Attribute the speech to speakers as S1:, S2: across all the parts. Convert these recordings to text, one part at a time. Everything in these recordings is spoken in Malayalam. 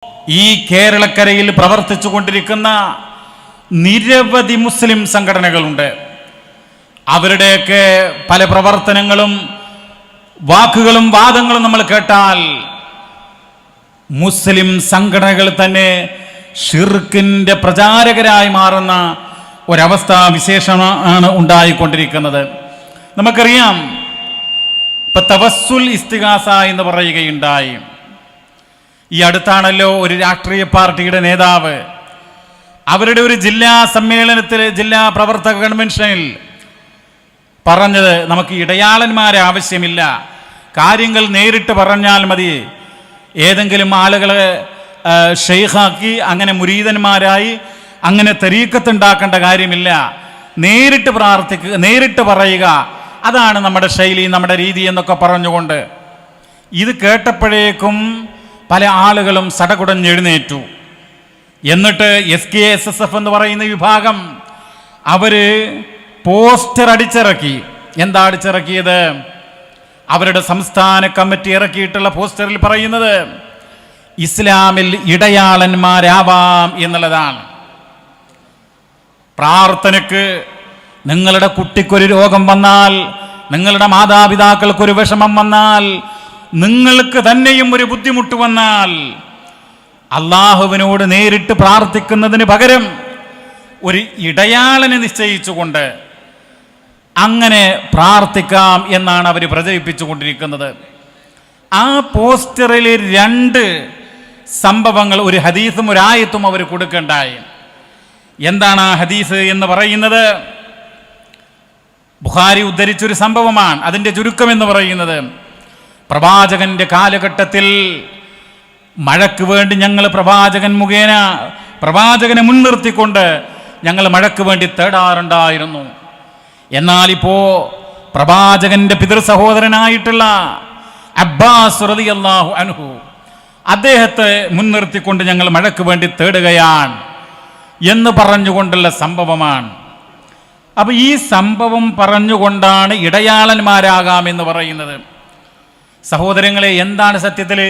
S1: ഈ കേരളക്കരയിൽ പ്രവർത്തിച്ചു കൊണ്ടിരിക്കുന്ന നിരവധി മുസ്ലിം സംഘടനകളുണ്ട്. അവരുടെയൊക്കെ പല പ്രവർത്തനങ്ങളും വാക്കുകളും വാദങ്ങളും നമ്മൾ കേട്ടാൽ മുസ്ലിം സംഘടനകൾ തന്നെ ഷിർക്കിന്റെ പ്രചാരകരായി മാറുന്ന ഒരവസ്ഥ വിശേഷമാണ് ഉണ്ടായിക്കൊണ്ടിരിക്കുന്നത്. നമുക്കറിയാം, ഇപ്പൊ തവസ്സുൽ ഇസ്തിഗാസ എന്ന് പറയുകയുണ്ടായി. ഈ അടുത്താണല്ലോ ഒരു രാഷ്ട്രീയ പാർട്ടിയുടെ നേതാവ് അവരുടെ ഒരു ജില്ലാ സമ്മേളനത്തിൽ, ജില്ലാ പ്രവർത്തക കൺവെൻഷനിൽ പറഞ്ഞത്, നമുക്ക് ഇടയാളന്മാരെ ആവശ്യമില്ല, കാര്യങ്ങൾ നേരിട്ട് പറഞ്ഞാൽ മതി, ഏതെങ്കിലും ആളുകളെ ഷെയ്ഖാക്കി അങ്ങനെ മുരീദന്മാരായി അങ്ങനെ തരീക്കത്തുണ്ടാക്കേണ്ട കാര്യമില്ല, നേരിട്ട് പ്രാർത്ഥിക്കുക, നേരിട്ട് പറയുക, അതാണ് നമ്മുടെ ശൈലി, നമ്മുടെ രീതി എന്നൊക്കെ പറഞ്ഞുകൊണ്ട് ഇത് കേട്ടപ്പോഴേക്കും പല ആളുകളും സടകുടഞ്ഞെഴുന്നേറ്റു. എന്നിട്ട് SKSSF എന്ന് പറയുന്ന വിഭാഗം അവര് പോസ്റ്റർ അടിച്ചിറക്കി. എന്താ അടിച്ചിറക്കിയത്? അവരുടെ സംസ്ഥാന കമ്മിറ്റി ഇറക്കിയിട്ടുള്ള പോസ്റ്ററിൽ പറയുന്നത് ഇസ്ലാമിൽ ഇടയാളന്മാരാവാം എന്നുള്ളതാണ്. പ്രാർത്ഥനയ്ക്ക്, നിങ്ങളുടെ കുട്ടിക്കൊരു രോഗം വന്നാൽ, നിങ്ങളുടെ മാതാപിതാക്കൾക്കൊരു വിഷമം വന്നാൽ, നിങ്ങൾക്ക് തന്നെയും ഒരു ബുദ്ധിമുട്ട് വന്നാൽ, അള്ളാഹുവിനോട് നേരിട്ട് പ്രാർത്ഥിക്കുന്നതിന് പകരം ഒരു ഇടയാളനെ നിശ്ചയിച്ചുകൊണ്ട് അങ്ങനെ പ്രാർത്ഥിക്കാം എന്നാണ് അവർ പ്രചരിപ്പിച്ചു കൊണ്ടിരിക്കുന്നത്. ആ പോസ്റ്ററിൽ 2 സംഭവങ്ങൾ, ഒരു ഹദീസും ഒരു ആയത്തും അവർ കൊടുക്കണ്ടായി. എന്താണ് ആ ഹദീസ് എന്ന് പറയുന്നത്? ബുഖാരി ഉദ്ധരിച്ചൊരു സംഭവമാണ്. അതിൻ്റെ ചുരുക്കം എന്ന് പറയുന്നത്, പ്രവാചകന്റെ കാലഘട്ടത്തിൽ മഴയ്ക്ക് വേണ്ടി ഞങ്ങൾ പ്രവാചകൻ മുഖേന, പ്രവാചകനെ മുൻനിർത്തിക്കൊണ്ട് ഞങ്ങൾ മഴയ്ക്ക് വേണ്ടി തേടാറുണ്ടായിരുന്നു. എന്നാൽ ഇപ്പോ പ്രവാചകന്റെ പിതൃ സഹോദരനായിട്ടുള്ള അബ്ബാസ് റളിയല്ലാഹു അൻഹു, അദ്ദേഹത്തെ മുൻനിർത്തിക്കൊണ്ട് ഞങ്ങൾ മഴയ്ക്ക് വേണ്ടി തേടുകയാണ് എന്ന് പറഞ്ഞുകൊണ്ടുള്ള സംഭവമാണ്. അപ്പൊ ഈ സംഭവം പറഞ്ഞുകൊണ്ടാണ് ഇടയാളന്മാരാകാമെന്ന് പറയുന്നത്. സഹോദരങ്ങളെ, എന്താണ് സത്യത്തിൽ?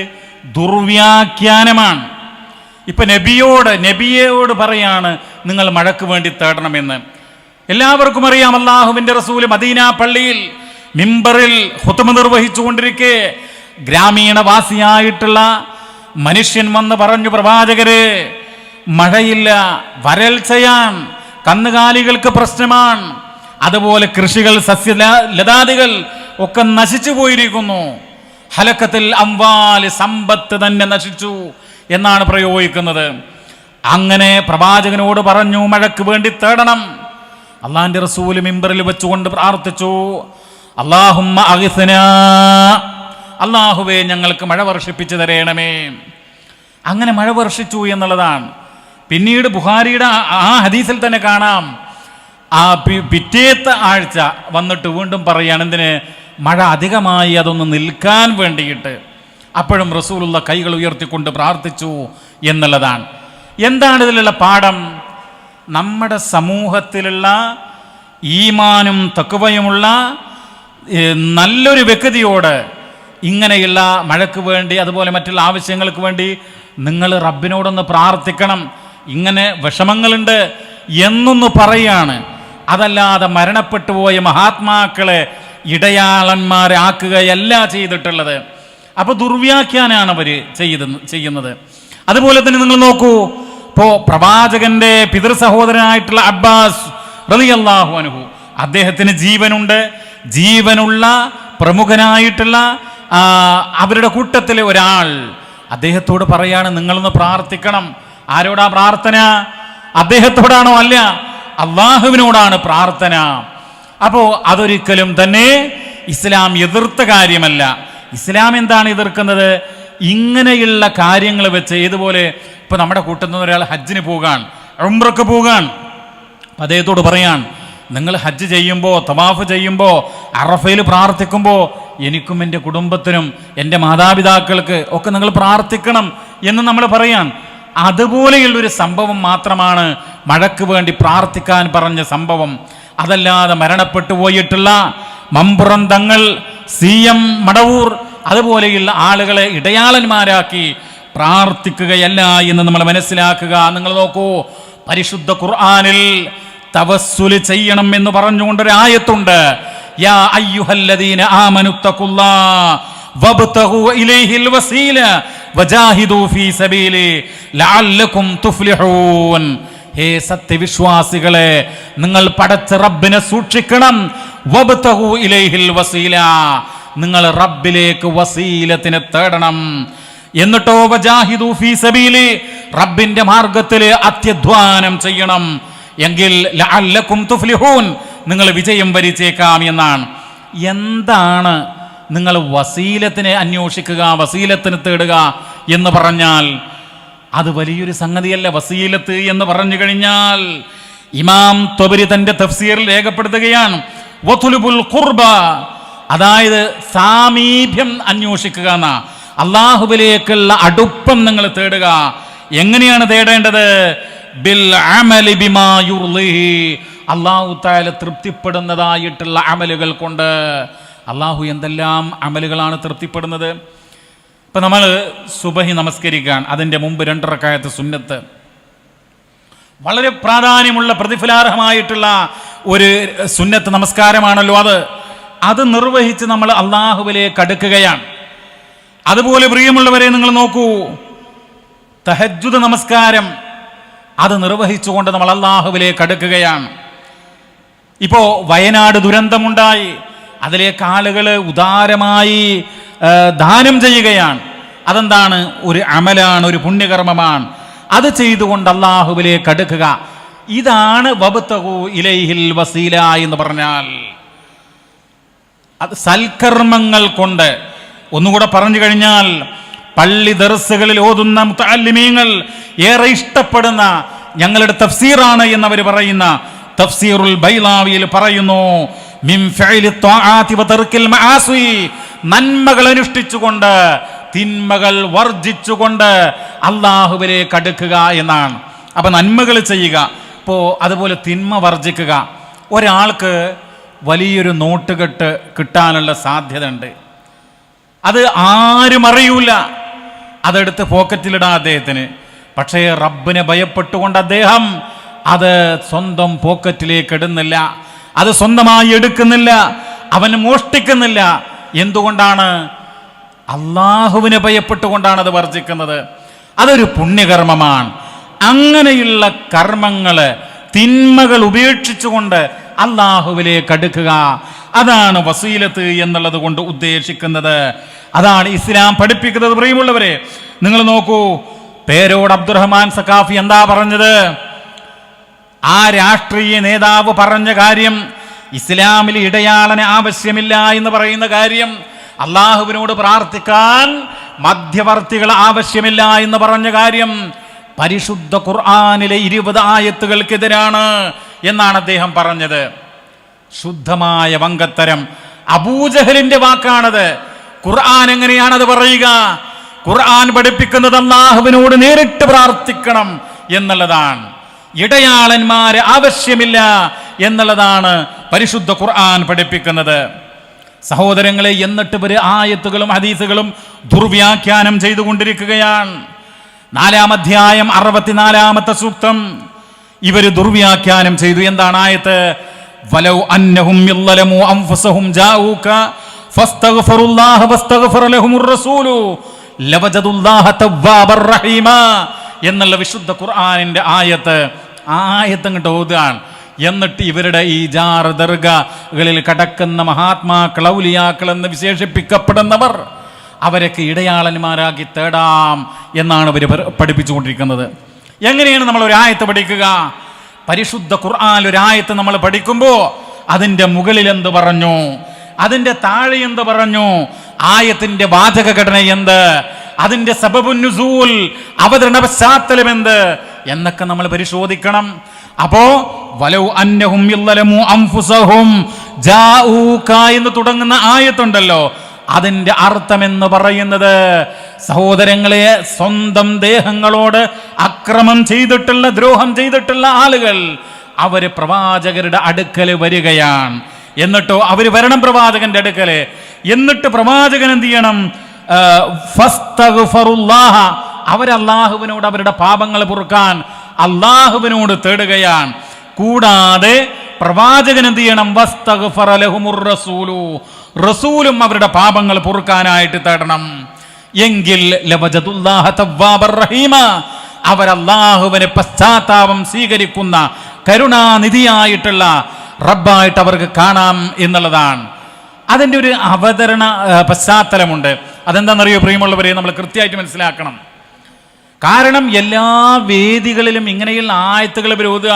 S1: ദുർവ്യാഖ്യാനമാണ്. ഇപ്പൊ നബിയോട് പറയാണ് നിങ്ങൾ മഴയ്ക്ക് വേണ്ടി തേടണമെന്ന്. എല്ലാവർക്കും അറിയാം, അല്ലാഹുവിന്റെ റസൂൽ മദീന പള്ളിയിൽ മിമ്പറിൽ ഖുതുബ നിർവഹിച്ചു കൊണ്ടിരിക്കെ ഗ്രാമീണവാസിയായിട്ടുള്ള മനുഷ്യൻ വന്ന് പറഞ്ഞു, പ്രവാചകരെ, മഴയില്ല, വരൾച്ചയാൻ, കന്നുകാലികൾക്ക് പ്രശ്നമാണ്, അതുപോലെ കൃഷികൾ, സസ്യലതാദികൾ ഒക്കെ നശിച്ചു പോയിരിക്കുന്നു, ഹലക്കത്തിൽ അംവാൽ, സമ്പത്ത് തന്നെ നശിച്ചു എന്നാണ് പ്രയോഗിക്കുന്നത്. അങ്ങനെ പ്രവാചകനോട് പറഞ്ഞു മഴയ്ക്ക് വേണ്ടി തേടണം. അള്ളാന്റെ റസൂല് മിമ്പറിൽ വെച്ചുകൊണ്ട് പ്രാർത്ഥിച്ചു, അല്ലാഹുമ്മ അഗ്സിനാ, അല്ലാഹുവേ ഞങ്ങൾക്ക് മഴ വർഷിപ്പിച്ചു തരേണമേ. അങ്ങനെ മഴ വർഷിച്ചു എന്നുള്ളതാണ്. പിന്നീട് ബുഖാരിയുടെ ആ ഹദീസിൽ തന്നെ കാണാം, ആ പിറ്റേത്തെ ആഴ്ച വന്നിട്ട് വീണ്ടും പറയാണ്, എന്തിന്? മഴ അധികമായി അതൊന്ന് നിൽക്കാൻ വേണ്ടിയിട്ട്. അപ്പോഴും റസൂലുള്ള കൈകൾ ഉയർത്തിക്കൊണ്ട് പ്രാർത്ഥിച്ചു എന്നുള്ളതാണ്. എന്താണ് ഇതിലുള്ള പാഠം? നമ്മുടെ സമൂഹത്തിലുള്ള ഈമാനും തഖ്വയുമുള്ള നല്ലൊരു വ്യക്തിയോട് ഇങ്ങനെയുള്ള മഴയ്ക്ക് വേണ്ടി, അതുപോലെ മറ്റുള്ള ആവശ്യങ്ങൾക്ക് വേണ്ടി നിങ്ങൾ റബ്ബിനോടൊന്ന് പ്രാർത്ഥിക്കണം, ഇങ്ങനെ വിഷമങ്ങളുണ്ട് എന്നൊന്ന് പറയാണ്. അതല്ലാതെ മരണപ്പെട്ടു പോയ മഹാത്മാക്കളെ ഇടയാളന്മാരെ ആക്കുകയല്ല ചെയ്തിട്ടുള്ളത്. അപ്പൊ ദുർവ്യാഖ്യാനാണ് അവർ ചെയ്യുന്നത്. അതുപോലെ തന്നെ നിങ്ങൾ നോക്കൂ, ഇപ്പോ പ്രവാചകന്റെ പിതൃ സഹോദരനായിട്ടുള്ള അബ്ബാസ് റളിയല്ലാഹു അൻഹു, അദ്ദേഹത്തിന് ജീവനുണ്ട്. ജീവനുള്ള പ്രമുഖനായിട്ടുള്ള അവരുടെ കൂട്ടത്തിലെ ഒരാൾ അദ്ദേഹത്തോട് പറയാണ്, നിങ്ങളൊന്ന് പ്രാർത്ഥിക്കണം. ആരോടാ പ്രാർത്ഥന? അദ്ദേഹത്തോടാണോ? അല്ല, അള്ളാഹുവിനോടാണ് പ്രാർത്ഥന. അപ്പോ അതൊരിക്കലും തന്നെ ഇസ്ലാം എതിർത്ത കാര്യമല്ല. ഇസ്ലാം എന്താണ് എതിർക്കുന്നത്? ഇങ്ങനെയുള്ള കാര്യങ്ങൾ വെച്ച്, ഇതുപോലെ ഇപ്പൊ നമ്മുടെ കൂട്ടത്തിൽ നിന്ന് ഒരാൾ ഹജ്ജിന് പോകാൻ, ഉംറക്ക് പോകാൻ, അദ്ദേഹത്തോട് പറയാൻ, നിങ്ങൾ ഹജ്ജ് ചെയ്യുമ്പോൾ, തവാഫ് ചെയ്യുമ്പോൾ, അറഫയിൽ പ്രാർത്ഥിക്കുമ്പോൾ എനിക്കും എൻ്റെ കുടുംബത്തിനും എൻ്റെ മാതാപിതാക്കൾക്ക് ഒക്കെ നിങ്ങൾ പ്രാർത്ഥിക്കണം എന്ന് നമ്മൾ പറയാൻ. അതുപോലെയുള്ളൊരു സംഭവം മാത്രമാണ് മഴയ്ക്ക് വേണ്ടി പ്രാർത്ഥിക്കാൻ പറഞ്ഞ സംഭവം. അതല്ലാതെ മരണപ്പെട്ടു പോയിട്ടുള്ള മമ്പുറം തങ്ങൾ, CM മടവൂർ, അതുപോലെയുള്ള ആളുകളെ ഇടയാളന്മാരാക്കി പ്രാർത്ഥിക്കുകയല്ല എന്ന് നമ്മൾ മനസ്സിലാക്കുക. നിങ്ങൾ നോക്കൂ, പരിശുദ്ധ ഖുർആനിൽ തവസ്സുൽ ചെയ്യണം എന്ന് പറഞ്ഞുകൊണ്ടൊരു ആയത്തുണ്ട്. യാ അയ്യുഹല്ലദീന ആമനുത്തഖുല്ലാഹ വബ്തഗൂ ഇലൈഹിൽ വസീല വജാഹിദൂ ഫീ സബീലി ലഅല്ലകും തുഫ്ലിഹൂൻ. ഹേ സത്യവിശ്വാസികളെ, നിങ്ങൾ പടച്ച റബ്ബിനെ സൂക്ഷിക്കണം. വബ്തഗൂ ഇലൈഹിൽ വസീല, നിങ്ങൾ റബ്ബിലേക്ക് വസീലത്തിനെ തേടണം. എന്നിട്ടോ വജാഹിദൂ ഫീ സബീലി, റബ്ബിന്റെ മാർഗത്തിൽ അത്യധ്വാനം ചെയ്യണം. എങ്കിൽ ലഅല്ലകും തുഫ്ലിഹൂൻ, നിങ്ങൾ വിജയം വരിച്ചേക്കാം എന്നാണ്. എന്താണ് നിങ്ങൾ വസീലത്തിനെ അന്വേഷിക്കുക, വസീലത്തിന് തേടുക എന്ന് പറഞ്ഞാൽ അത് വലിയൊരു സംഗതിയല്ല. വസീലത്ത് എന്ന് പറഞ്ഞു കഴിഞ്ഞാൽ ഇമാം ത്വബരി തന്റെ തഫ്സീറിൽ രേഖപ്പെടുത്തുകയാണ്, വതുലുബുൽ ഖുർബ, അതായത് സാമീപ്യം അന്വേഷിക്കുക എന്നാ. അള്ളാഹുവിലേക്കുള്ള അടുപ്പം നിങ്ങൾ തേടുക. എങ്ങനെയാണ് തേടേണ്ടത്? ബിൽ അമലി ബിമാ യുർളിഹി, അല്ലാഹു തആല തൃപ്തിപ്പെടുന്നതായിട്ടുള്ള അമലുകൾ കൊണ്ട്. അള്ളാഹു എന്തെല്ലാം അമലുകളാണ് തൃപ്തിപ്പെടുന്നത്? ഇപ്പം നമ്മൾ സുബഹി നമസ്കരിക്കാൻ അതിൻ്റെ മുമ്പ് 2 റക്അത്ത് സുന്നത്ത്, വളരെ പ്രാധാന്യമുള്ള പ്രതിഫലാർഹമായിട്ടുള്ള ഒരു സുന്നത്ത് നമസ്കാരമാണല്ലോ അത് നിർവഹിച്ച് നമ്മൾ അള്ളാഹുവിലേക്ക് അടുക്കുകയാണ്. അതുപോലെ പ്രിയമുള്ളവരെ, നിങ്ങൾ നോക്കൂ, തഹജ്ജുദ് നമസ്കാരം അത് നിർവഹിച്ചുകൊണ്ട് നമ്മൾ അള്ളാഹുവിലേക്ക് അടുക്കുകയാണ്. ഇപ്പോൾ വയനാട് ദുരന്തമുണ്ടായി, അതിലേക്ക് ആളുകൾ ഉദാരമായി ദാനം ചെയ്യുകയാണ്. അതെന്താണ്? ഒരു അമലാണ്, ഒരു പുണ്യകർമ്മമാണ്. അത് ചെയ്തുകൊണ്ട് അള്ളാഹുവിലേക്ക് അടുക്കുക. ഇതാണ് വബ്തഗൂ ഇലൈഹിൽ വസീല എന്ന് പറഞ്ഞാൽ. അത് സൽക്കർമ്മങ്ങൾ കൊണ്ട്, ഒന്നുകൂടെ പറഞ്ഞു കഴിഞ്ഞാൽ, പള്ളി ദർസുകളിൽ ഓതുന്ന മുതഅല്ലിമീങ്ങൾ ഏറെ ഇഷ്ടപ്പെടുന്ന, ഞങ്ങളുടെ തഫ്സീറാണ് എന്നവർ പറയുന്ന തഫ്സീറുൽ ബൈളാവിയിൽ പറയുന്നു, മിൻ ഫിഅലി ത്വാആതി വതർക്കിൽ മആസി, നന്മകൾ അനുഷ്ഠിച്ചുകൊണ്ട് തിന്മകൾ വർജിച്ചുകൊണ്ട് അള്ളാഹുവിലേക്ക് അടുക്കുക എന്നാണ്. അപ്പൊ നന്മകൾ ചെയ്യുക, ഇപ്പോൾ അതുപോലെ തിന്മ വർജിക്കുക. ഒരാൾക്ക് വലിയൊരു നോട്ടുകെട്ട് കിട്ടാനുള്ള സാധ്യത ഉണ്ട്, അത് ആരും അറിയൂല, അതെടുത്ത് പോക്കറ്റിലിടാം അദ്ദേഹത്തിന്. പക്ഷേ റബ്ബിനെ ഭയപ്പെട്ടുകൊണ്ട് അദ്ദേഹം അത് സ്വന്തം പോക്കറ്റിലേക്ക് ഇടുന്നില്ല, അത് സ്വന്തമായി എടുക്കുന്നില്ല, അവൻ മോഷ്ടിക്കുന്നില്ല. എന്തുകൊണ്ടാണ്? അള്ളാഹുവിനെ ഭയപ്പെട്ടുകൊണ്ടാണ് അത് വർജിക്കുന്നത്. അതൊരു പുണ്യകർമ്മമാണ്. അങ്ങനെയുള്ള കർമ്മങ്ങള്, തിന്മകൾ ഉപേക്ഷിച്ചുകൊണ്ട് അള്ളാഹുവിലേക്ക് അടുക്കുക, അതാണ് വസീലത്ത് എന്നുള്ളത് കൊണ്ട് ഉദ്ദേശിക്കുന്നത്. അതാണ് ഇസ്ലാം പഠിപ്പിക്കുന്നത്. പ്രിയമുള്ളവരെ, നിങ്ങൾ നോക്കൂ, പേരോട് അബ്ദുറഹ്മാൻ സഖാഫി എന്താ പറഞ്ഞത്? ആ രാഷ്ട്രീയ നേതാവ് പറഞ്ഞ കാര്യം, ഇസ്ലാമിൽ ഇടയാളന് ആവശ്യമില്ല എന്ന് പറയുന്ന കാര്യം, അള്ളാഹുവിനോട് പ്രാർത്ഥിക്കാൻ മധ്യവർത്തികൾ ആവശ്യമില്ല എന്ന് പറഞ്ഞ കാര്യം പരിശുദ്ധ ഖുർആനിലെ 20 ആയത്തുകൾക്കെതിരാണ് എന്നാണ് അദ്ദേഹം പറഞ്ഞത്. ശുദ്ധമായ വങ്കത്തരം. അബൂജഹലിന്റെ വാക്കാണത്. ഖുർആൻ എങ്ങനെയാണത് പറയുക? ഖുർആൻ പഠിപ്പിക്കുന്നത് അള്ളാഹുവിനോട് നേരിട്ട് പ്രാർത്ഥിക്കണം എന്നുള്ളതാണ്. ഇടയാളന്മാരെ ആവശ്യമില്ല എന്നുള്ളതാണ് പരിശുദ്ധ ഖുർആൻ പഠിപ്പിക്കുന്നത്. സഹോദരങ്ങളെ, എന്നിട്ട് ഇവര് ആയത്തുകളും ഹദീസുകളും ദുർവ്യാഖ്യാനം ചെയ്തുകൊണ്ടിരിക്കുകയാണ്. 4-ാം അധ്യായം 64-ാമത്തെ സൂക്തം ഇവര് ദുർവ്യാഖ്യാനം ചെയ്തു. എന്താണ് ആയത്ത്? വലൗ അന്നഹും യളലമു അൻഫുസഹും ജാഊക ഫസ്തഗ്ഫിറുല്ലാഹ വസ്തഗ്ഫറ ലഹുമുർ റസൂലു ലവജദുല്ലാഹ തവ്വാബർ റഹീമ എന്നുള്ള വിശുദ്ധ ഖുർആനിന്റെ ആയത്ത് അങ്ങോട്ട് ഓതുകയാണ്. എന്നിട്ട് ഇവരുടെ ഈ ജാർ ദർഗകളിൽ കടക്കുന്ന മഹാത്മാക്കൾ, ഔലിയാക്കൾ എന്ന് വിശേഷിപ്പിക്കപ്പെടുന്നവർ, അവരൊക്കെ ഇടയാളന്മാരാക്കി തേടാം എന്നാണ് ഇവർ പഠിപ്പിച്ചുകൊണ്ടിരിക്കുന്നത്. എങ്ങനെയാണ് നമ്മൾ ഒരു ആയത്ത് പഠിക്കുക? പരിശുദ്ധ ഖുർആൻ ഒരു ആയത്ത് നമ്മൾ പഠിക്കുമ്പോൾ അതിൻ്റെ മുകളിൽ എന്ത് പറഞ്ഞു, അതിൻ്റെ താഴെ എന്ത് പറഞ്ഞു, ആയത്തിന്റെ വാചക ഘടന എന്ത്, അതിന്റെ സബബുൻ നുസൂൽ, അവതരണ പശ്ചാത്തലം എന്ത് എന്നൊക്കെ നമ്മൾ പരിശോധിക്കണം. അപ്പോ വലൗ അന്നഹും യളലമു അൻഫുസഹും ജാഊക എന്ന് തുടങ്ങുന്ന ആയത്തുണ്ടല്ലോ, അതിന്റെ അർത്ഥം എന്ന് പറയുന്നത്, സഹോദരങ്ങളെ, സ്വന്തം ദേഹങ്ങളോട് അക്രമം ചെയ്തിട്ടുള്ള, ദ്രോഹം ചെയ്തിട്ടുള്ള ആളുകൾ അവര് പ്രവാചകരുടെ അടുക്കൽ വരികയാണ്. എന്നിട്ടോ അവര് വരണം പ്രവാചകന്റെ അടുക്കല്. എന്നിട്ട് പ്രവാചകൻ എന്ത് ചെയ്യണം? ഫസ്തഗ്ഫിറുല്ലാഹ, അവരല്ലാഹുവിനോട് അവരുടെ പാപങ്ങൾ പൊറുക്കാൻ അള്ളാഹുവിനോട് തേടുകയാണ്. കൂടാതെ പ്രവാചകൻ എന്ത് ചെയ്യണം? വസ്തഗ്ഫറ ലഹുമുർ റസൂലു, റസൂലും അവരുടെ പാപങ്ങൾ പൊറുക്കാനായിട്ട് തേടണം. എങ്കിൽ ലവജദുല്ലാഹ തവ്വാബർ റഹീമ, അവരല്ലാഹുവിനെ പശ്ചാത്താപം സ്വീകരിക്കുന്ന കരുണാനിധിയായിട്ടുള്ള റബ്ബായിട്ട് അവർക്ക് കാണാം എന്നുള്ളതാണ്. അതിൻ്റെ ഒരു അവതരണ പശ്ചാത്തലമുണ്ട്. അതെന്താണെന്നറിയോ പ്രിയമുള്ളവരെ, നമ്മൾ കൃത്യമായിട്ട് മനസ്സിലാക്കണം. കാരണം എല്ലാ വേദികളിലും ഇങ്ങനെയുള്ള ആയത്തുകൾ ഓതുക.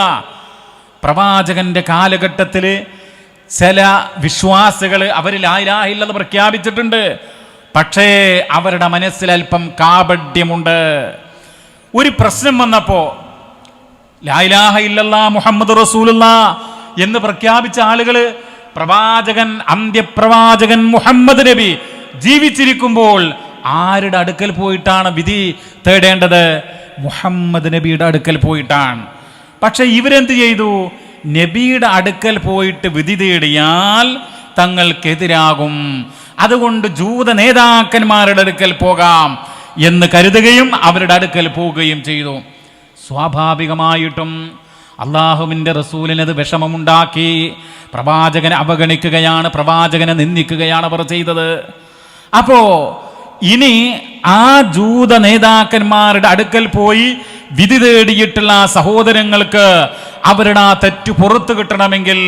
S1: പ്രവാചകന്റെ കാലഘട്ടത്തിൽ ചില വിശ്വാസികൾ അവർ ലാ ഇലാഹ ഇല്ലല്ലാഹ് പ്രഖ്യാപിച്ചിട്ടുണ്ട്. പക്ഷേ അവരുടെ മനസ്സിൽ അല്പം കാപഢ്യമുണ്ട്. ഒരു പ്രശ്നം വന്നപ്പോ ലാ ഇലാഹ ഇല്ലല്ലാഹ് മുഹമ്മദ് റസൂലുള്ളാഹ് എന്ന് പ്രഖ്യാപിച്ച ആളുകൾ പ്രവാചകൻ, അന്ത്യപ്രവാചകൻ മുഹമ്മദ് നബി ജീവിച്ചിരിക്കുമ്പോൾ ആരുടെ അടുക്കൽ പോയിട്ടാണ് വിധി തേടേണ്ടത്? മുഹമ്മദ് നബിയുടെ അടുക്കൽ പോയിട്ടാണ്. പക്ഷെ ഇവരെന്ത് ചെയ്തു? നബിയുടെ അടുക്കൽ പോയിട്ട് വിധി തേടിയാൽ തങ്ങൾക്കെതിരാകും, അതുകൊണ്ട് ജൂത നേതാക്കന്മാരുടെ അടുക്കൽ പോകാം എന്ന് കരുതുകയും അവരുടെ അടുക്കൽ പോവുകയും ചെയ്തു. സ്വാഭാവികമായിട്ടും അള്ളാഹുവിൻ്റെ റസൂലിനത് വിഷമമുണ്ടാക്കി. പ്രവാചകനെ അവഗണിക്കുകയാണ്, പ്രവാചകനെ നിന്ദിക്കുകയാണ് അവർ ചെയ്തത്. അപ്പോ ഇനി ആ ജൂത നേതാക്കന്മാരുടെ അടുക്കൽ പോയി വിധി തേടിയിട്ടുള്ള സഹോദരങ്ങൾക്ക് അവരുടെ ആ തെറ്റ് പുറത്തു കിട്ടണമെങ്കിൽ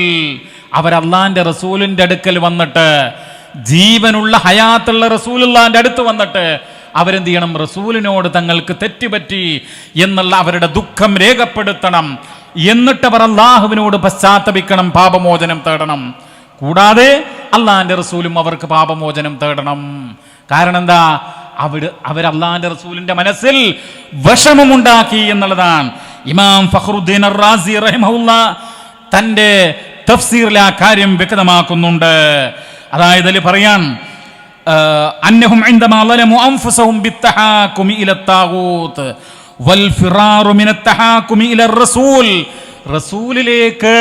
S1: അവർ അള്ളാന്റെ റസൂലിന്റെ അടുക്കൽ വന്നിട്ട്, ജീവനുള്ള ഹയാത്തുള്ള റസൂലുള്ളാന്റെ അടുത്ത് വന്നിട്ട് അവരെന്ത് ചെയ്യണം? റസൂലിനോട് തങ്ങൾക്ക് തെറ്റുപറ്റി എന്നുള്ള അവരുടെ ദുഃഖം രേഖപ്പെടുത്തണം. എന്നിട്ട് അവർ അള്ളാഹുവിനോട് പശ്ചാത്തപിക്കണം, പാപമോചനം തേടണം. കൂടാതെ അള്ളാന്റെ റസൂലും അവർക്ക് പാപമോചനം തേടണം. കാരണം എന്താ? അവർ അള്ളാന്റെ റസൂലിന്റെ മനസ്സിൽ വിഷമമുണ്ടാക്കി എന്നുള്ളതാണ്. ഇമാം ഫഖ്റുദ്ദീൻ അർ-റാസി റഹിമഹുല്ലാഹ് തന്റെ തഫ്സീറിൽ ആ കാര്യം വ്യക്തമാക്കുന്നുണ്ട്. അതായത് അതിൽ പറയാൻ അന്നഹും ഇൻദമാ ളലമു അൻഫുസഹും ബിത്തഹാകുമി ഇലത്താഗൂത്ത് വൽ ഫിറാറു മിനത്തഹാകുമി ഇലർ റസൂൽ, റസൂലിലേക്ക്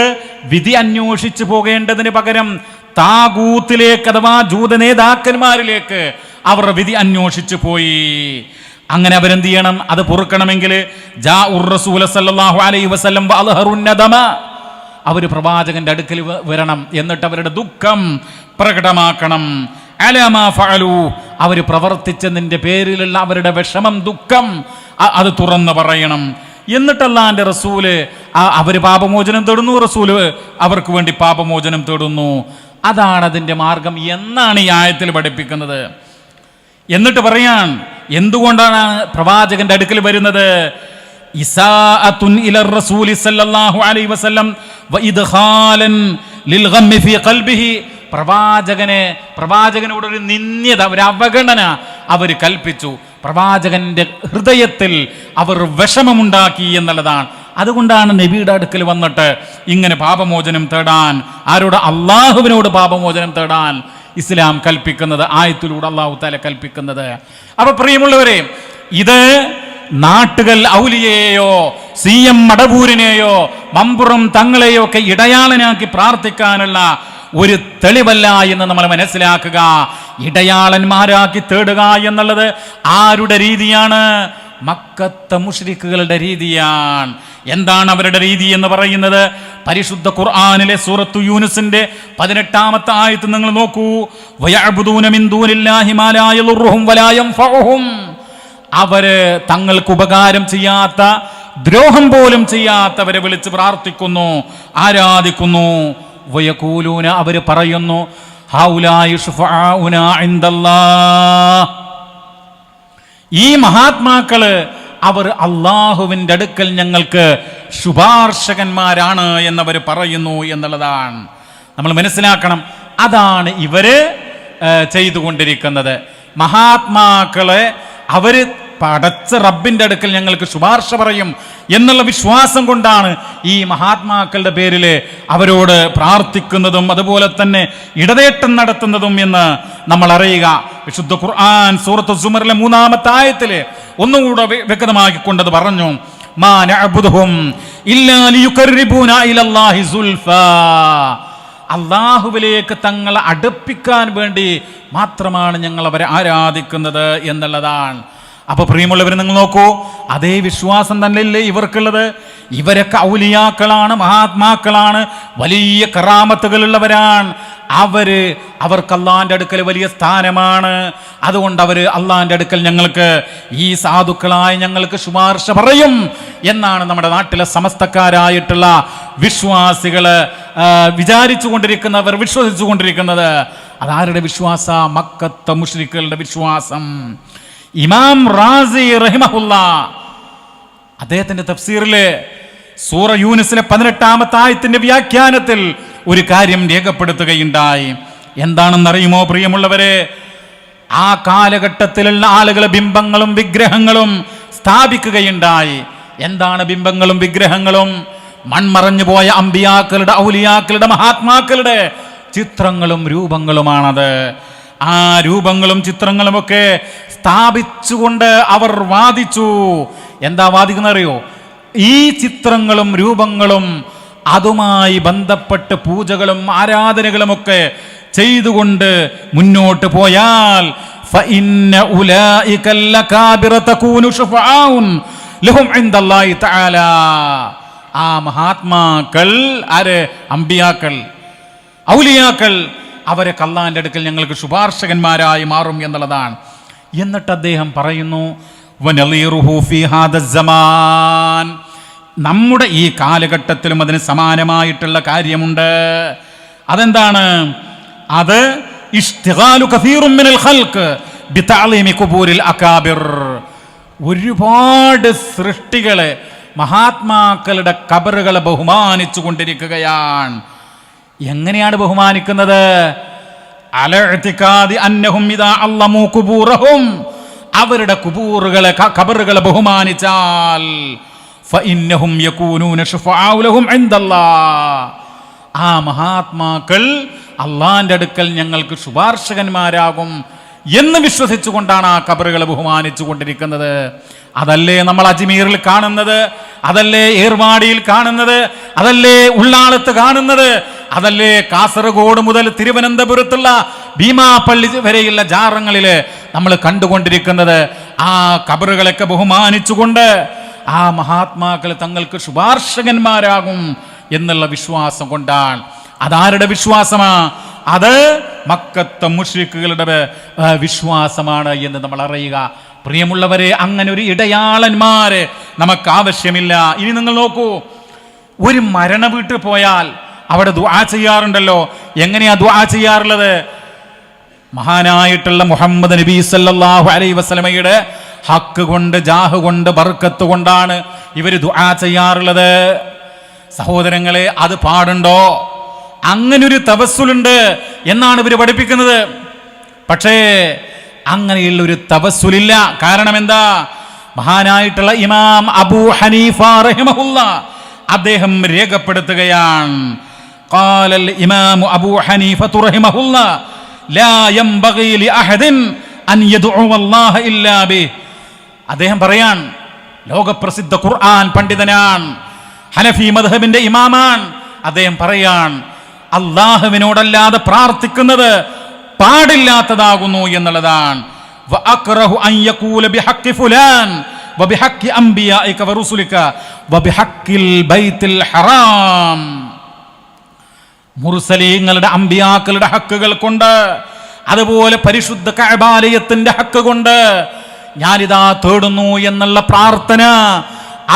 S1: വിധി അന്വേഷിച്ചു പോകേണ്ടതിന് പകരം താഗൂത്തിലേക്ക് അഥവാ ജൂത നേതാക്കന്മാരിലേക്ക് അവർ വിധി അന്വേഷിച്ചു പോയി. അങ്ങനെ അവരെന്ത് ചെയ്യണം? അത് പൊറുക്കണമെങ്കിൽ ജാഉർ റസൂല സല്ലല്ലാഹു അലൈഹി വസല്ലം വഅൽഹറുൻ നദമ, അവർ പ്രവാചകന്റെ അടുക്കൽ വരണം. എന്നിട്ട് അവരുടെ ദുഃഖം പ്രകടമാക്കണം. അലമാ ഫഅലു, അവർ പ്രവർത്തിച്ചതിന്റെ പേരിലുള്ള അവരുടെ വിഷമം, ദുഃഖം അത് തുറന്നു പറയണം. എന്നിട്ട് അല്ലാഹുവിന്റെ റസൂല് അവർ പാപമോചനം തേടുന്നു, റസൂല് അവർക്ക് വേണ്ടി പാപമോചനം തേടുന്നു. അതാണ് അതിന്റെ മാർഗം എന്നാണ് ഈ ആയത്തിൽ പഠിപ്പിക്കുന്നത്. എന്നിട്ട് പറയാൻ എന്തുകൊണ്ടാണ് പ്രവാചകന്റെ അടുക്കൽ വരുന്നത്? ഇസാഅത്തുൻ ഇലർ റസൂലി സല്ലല്ലാഹു അലൈഹി വസല്ലം വഇദ്ഖാലൻ ലിൽ ഗമ്മി ഫീ ഖൽബിഹി, പ്രവാചകനോട് ഒരു നിന്ദ്യത, ഒരു അവഗണന അവർ കൽപ്പിച്ചു. പ്രവാചകന്റെ ഹൃദയത്തിൽ അവർ വിഷമമുണ്ടാക്കി എന്നുള്ളതാണ്. അതുകൊണ്ടാണ് നബിയുടെ അടുക്കൽ വന്നിട്ട് ഇങ്ങനെ പാപമോചനം തേടാൻ, ആരോട്? അള്ളാഹുവിനോട് പാപമോചനം തേടാൻ ഇസ്ലാം കൽപ്പിക്കുന്നത്, ആയത്തിലൂടെ അള്ളാഹു തആല കൽപ്പിക്കുന്നത്. അപ്പൊ പ്രിയമുള്ളവരെ, ഇത് നാട്ടുകൽ ഔലിയയെയോ CM മടവൂരിനെയോ മമ്പുറം തങ്ങളെയോ ഒക്കെ ഇടയാളനാക്കി പ്രാർത്ഥിക്കാനുള്ള ഒരു തെളിവല്ല എന്ന് നമ്മൾ മനസ്സിലാക്കുക. ഇടയാളന്മാരാക്കി തേടുക എന്നുള്ളത് ആരുടെ രീതിയാണ്? മക്കത്തെ മുശ്രിക്കുകളുടെ രീതിയാണ്. എന്താണ് അവരുടെ രീതി എന്ന് പറയുന്നത്? പരിശുദ്ധ ഖുർആനിലെ സൂറത്തു യൂനുസിന്റെ 18-ാമത്തെ ആയത്ത് നിങ്ങൾ നോക്കൂ. വയഅ്ബുദൂന മിൻ ദൂനില്ലാഹി മാ ലാ യളുറുഹും വലാ യൻഫഉഹും, അവര് തങ്ങൾക്ക് ഉപകാരം ചെയ്യാത്ത, ദ്രോഹം പോലും ചെയ്യാത്തവരെ വിളിച്ച് പ്രാർത്ഥിക്കുന്നു, ആരാധിക്കുന്നു. വയഖൂലൂന, അവര് പറയുന്നു, ഹൗലായി ശുഫആഉനാ ഇൻദല്ലാഹ്, ഈ മഹാത്മാക്കള് അവർ അള്ളാഹുവിൻ്റെ അടുക്കൽ ഞങ്ങൾക്ക് ശുപാർശകന്മാരാണ് എന്നവർ പറയുന്നു എന്നുള്ളതാണ്. നമ്മൾ മനസ്സിലാക്കണം, അതാണ് ഇവര് ചെയ്തുകൊണ്ടിരിക്കുന്നത്. മഹാത്മാക്കളെ അവര് പടച്ച റബ്ബിന്റെ അടുക്കൽ ഞങ്ങൾക്ക് ശുപാർശ പറയും എന്നുള്ള വിശ്വാസം കൊണ്ടാണ് ഈ മഹാത്മാക്കളുടെ പേരിൽ അവരോട് പ്രാർത്ഥിക്കുന്നതും അതുപോലെ തന്നെ ഇടതേട്ടം നടത്തുന്നതും എന്ന് നമ്മൾ അറിയുക. വിശുദ്ധ ഖുർആൻ സൂറത്ത് സുമറിലെ 3-ാമത്തെ ആയത്തില് ഒന്നുകൂടെ വ്യക്തമാക്കിക്കൊണ്ടത് പറഞ്ഞു, മാ നഅ്ബുദുഹും ഇല്ലാ ലിയുഖർരിബൂനാ ഇലല്ലാഹി സുൽഫാ, അള്ളാഹുവിലേക്ക് തങ്ങളെ അടുപ്പിക്കാൻ വേണ്ടി മാത്രമാണ് ഞങ്ങൾ അവരെ ആരാധിക്കുന്നത് എന്നുള്ളതാണ്. അപ്പൊ പ്രിയമുള്ളവർ, നിങ്ങൾ നോക്കൂ, അതേ വിശ്വാസം തന്നെയല്ലേ ഇവർക്കുള്ളത്. ഇവരൊക്കെ ഔലിയാക്കളാണ്, മഹാത്മാക്കളാണ്, വലിയ കറാമത്തുകളുള്ളവരാണ്. അവർക്ക് അള്ളാന്റെ അടുക്കൽ വലിയ സ്ഥാനമാണ്. അതുകൊണ്ട് അള്ളാന്റെ അടുക്കൽ ഞങ്ങൾക്ക്, ഈ സാധുക്കളായ ഞങ്ങൾക്ക് ശുപാർശ പറയും എന്നാണ് നമ്മുടെ നാട്ടിലെ സമസ്തക്കാരായിട്ടുള്ള വിശ്വാസികള് വിചാരിച്ചു കൊണ്ടിരിക്കുന്നവർ, വിശ്വസിച്ചു കൊണ്ടിരിക്കുന്നത്. അതാരുടെ വിശ്വാസ? മക്കത്തെ മുശ്രിക്കുകളുടെ വിശ്വാസം. ഇമാം റാസി റഹിമഹുല്ലാ അദ്ദേഹത്തിന്റെ തഫ്സീറില് സൂറ യൂനുസിലെ 18-ാമത്തെ ആയത്തിന്റെ വ്യാഖ്യാനത്തിൽ ഒരു കാര്യം രേഖപ്പെടുത്തുകയുണ്ടായി. എന്താണെന്നറിയുമോ പ്രിയമുള്ളവരെ? ആ കാലഘട്ടത്തിലുള്ള ആളുകൾ ബിംബങ്ങളും വിഗ്രഹങ്ങളും സ്ഥാപിക്കുകയുണ്ടായി. എന്താണ് ബിംബങ്ങളും വിഗ്രഹങ്ങളും? മൺമറഞ്ഞു പോയ അമ്പിയാക്കളുടെ, ഔലിയാക്കളുടെ, മഹാത്മാക്കളുടെ ചിത്രങ്ങളും രൂപങ്ങളുമാണത്. ആ രൂപങ്ങളും ചിത്രങ്ങളുമൊക്കെ സ്ഥാപിച്ചുകൊണ്ട് അവർ വാദിച്ചു. എന്താ വാദിക്കുന്ന അറിയോ? ഈ ചിത്രങ്ങളും രൂപങ്ങളും അതുമായി ബന്ധപ്പെട്ട് പൂജകളും ആരാധനകളുമൊക്കെ ചെയ്തുകൊണ്ട് മുന്നോട്ട് പോയാൽ ആ മഹാത്മാക്കൾ, ആര്? അമ്പിയാക്കൾ, ഔലിയാക്കൾ, അവരെ അല്ലാഹുവിന്റെ അടുക്കൽ ഞങ്ങൾക്ക് ശുപാർശകന്മാരായി മാറും എന്നുള്ളതാണ്. എന്നിട്ട് അദ്ദേഹം പറയുന്നു, നമ്മുടെ ഈ കാലഘട്ടത്തിലും അതിന് സമാനമായിട്ടുള്ള കാര്യമുണ്ട്. അതെന്താണ്? അത് ഒരുപാട് സൃഷ്ടികളെ, മഹാത്മാക്കളുടെ ഖബറുകളെ ബഹുമാനിച്ചു കൊണ്ടിരിക്കുകയാണ്. എങ്ങനെയാണ് ബഹുമാനിക്കുന്നത്? അവരുടെ ഖുബൂറുകളെ, ഖബറുകളെ ബഹുമാനിച്ചാൽ ആ മഹാത്മാക്കൾ അള്ളാന്റെ അടുക്കൽ ഞങ്ങൾക്ക് ശുപാർശകന്മാരാകും എന്ന് വിശ്വസിച്ചുകൊണ്ടാണ് ആ ഖബറുകളെ ബഹുമാനിച്ചു കൊണ്ടിരിക്കുന്നത്. അതല്ലേ നമ്മൾ അജ്മീറിൽ കാണുന്നത്, അതല്ലേ ഏർവാടിയിൽ കാണുന്നത്, അതല്ലേ ഉള്ളാളത്ത് കാണുന്നത്, അതല്ലേ കാസർഗോഡ് മുതൽ തിരുവനന്തപുരത്തുള്ള ഭീമാപ്പള്ളി വരെയുള്ള ജാറങ്ങളിൽ നമ്മൾ കണ്ടുകൊണ്ടിരിക്കുന്നത്. ആ ഖബറുകളൊക്കെ ബഹുമാനിച്ചുകൊണ്ട് ആ മഹാത്മാക്കൾ തങ്ങൾക്ക് ശുപാർശകന്മാരാകും എന്നുള്ള വിശ്വാസം കൊണ്ടാണ്. അതാരുടെ വിശ്വാസമാ? അത് മക്കത്തെ മുശ്രിക്കുകളുടെ വിശ്വാസമാണ് എന്ന് നമ്മൾ അറിയുക. പ്രിയമുള്ളവരെ, അങ്ങനെ ഒരു ഇടയാളന്മാരെ നമുക്ക് ആവശ്യമില്ല. ഇനി നിങ്ങൾ നോക്കൂ, ഒരു മരണ വീട്ടിൽ പോയാൽ അവിടെ ദുആ ചെയ്യാറുണ്ടല്ലോ. എങ്ങനെയാ ദുആ ചെയ്യാറുള്ളത്? മഹാനായിട്ടുള്ള മുഹമ്മദ് നബി സല്ലല്ലാഹു അലൈഹി വസല്ലമയുടെ ഹക്ക് കൊണ്ട്, ജാഹ് കൊണ്ട്, ബർക്കത്ത് കൊണ്ടാണ് ഇവര് ദുആ ചെയ്യാറുള്ളത്. സഹോദരങ്ങളെ, അത് പാടുണ്ടോ? അങ്ങനൊരു തവസ്സുലുണ്ട് എന്നാണ് ഇവര് പഠിപ്പിക്കുന്നത്. പക്ഷേ അങ്ങനെയുള്ള ഒരു തവസ്സുലില്ല. കാരണം എന്താ? മഹാനായിട്ടുള്ള ഇമാം അബൂ ഹനീഫ റഹിമഹുല്ലാ അദ്ദേഹം രേഖപ്പെടുത്തുകയാണ്. ഖാലൽ ഇമാം അബൂ ഹനീഫ റഹിമഹുല്ലാ ലാ യംബഗി ലിഅഹദിൻ അൻ യദ്ഉ അല്ലാഹ ഇല്ലാ ബിഹി. അദ്ദേഹം പറയാൻ, ലോകപ്രസിദ്ധ ഖുർആൻ പണ്ഡിതനാണ്, ഹനഫി മദ്ഹബിന്റെ ഇമാമാണ്. അദ്ദേഹം പറയാൻ, അല്ലാഹുവിനോടല്ലാതെ പ്രാർത്ഥിക്കുന്നത് പാടില്ലാത്തതാകുന്നു എന്നുള്ളതാണ്. വഅക്റഹു അൻ യഖൂല ബിഹഖി ഫുലാൻ വബിഹഖി അംബിയാഇക വറുസുലിക വബിഹഖിൽ ബൈത്തുൽ ഹറാം. മുർസലീങ്ങളുടെ, അമ്പിയാക്കളുടെ ഹക്കുകൾ കൊണ്ട്, അതുപോലെ പരിശുദ്ധ കഅബാലയത്തിന്റെ ഹക്ക് കൊണ്ട് ഞാനിതാ തേടുന്നു എന്നുള്ള പ്രാർത്ഥന,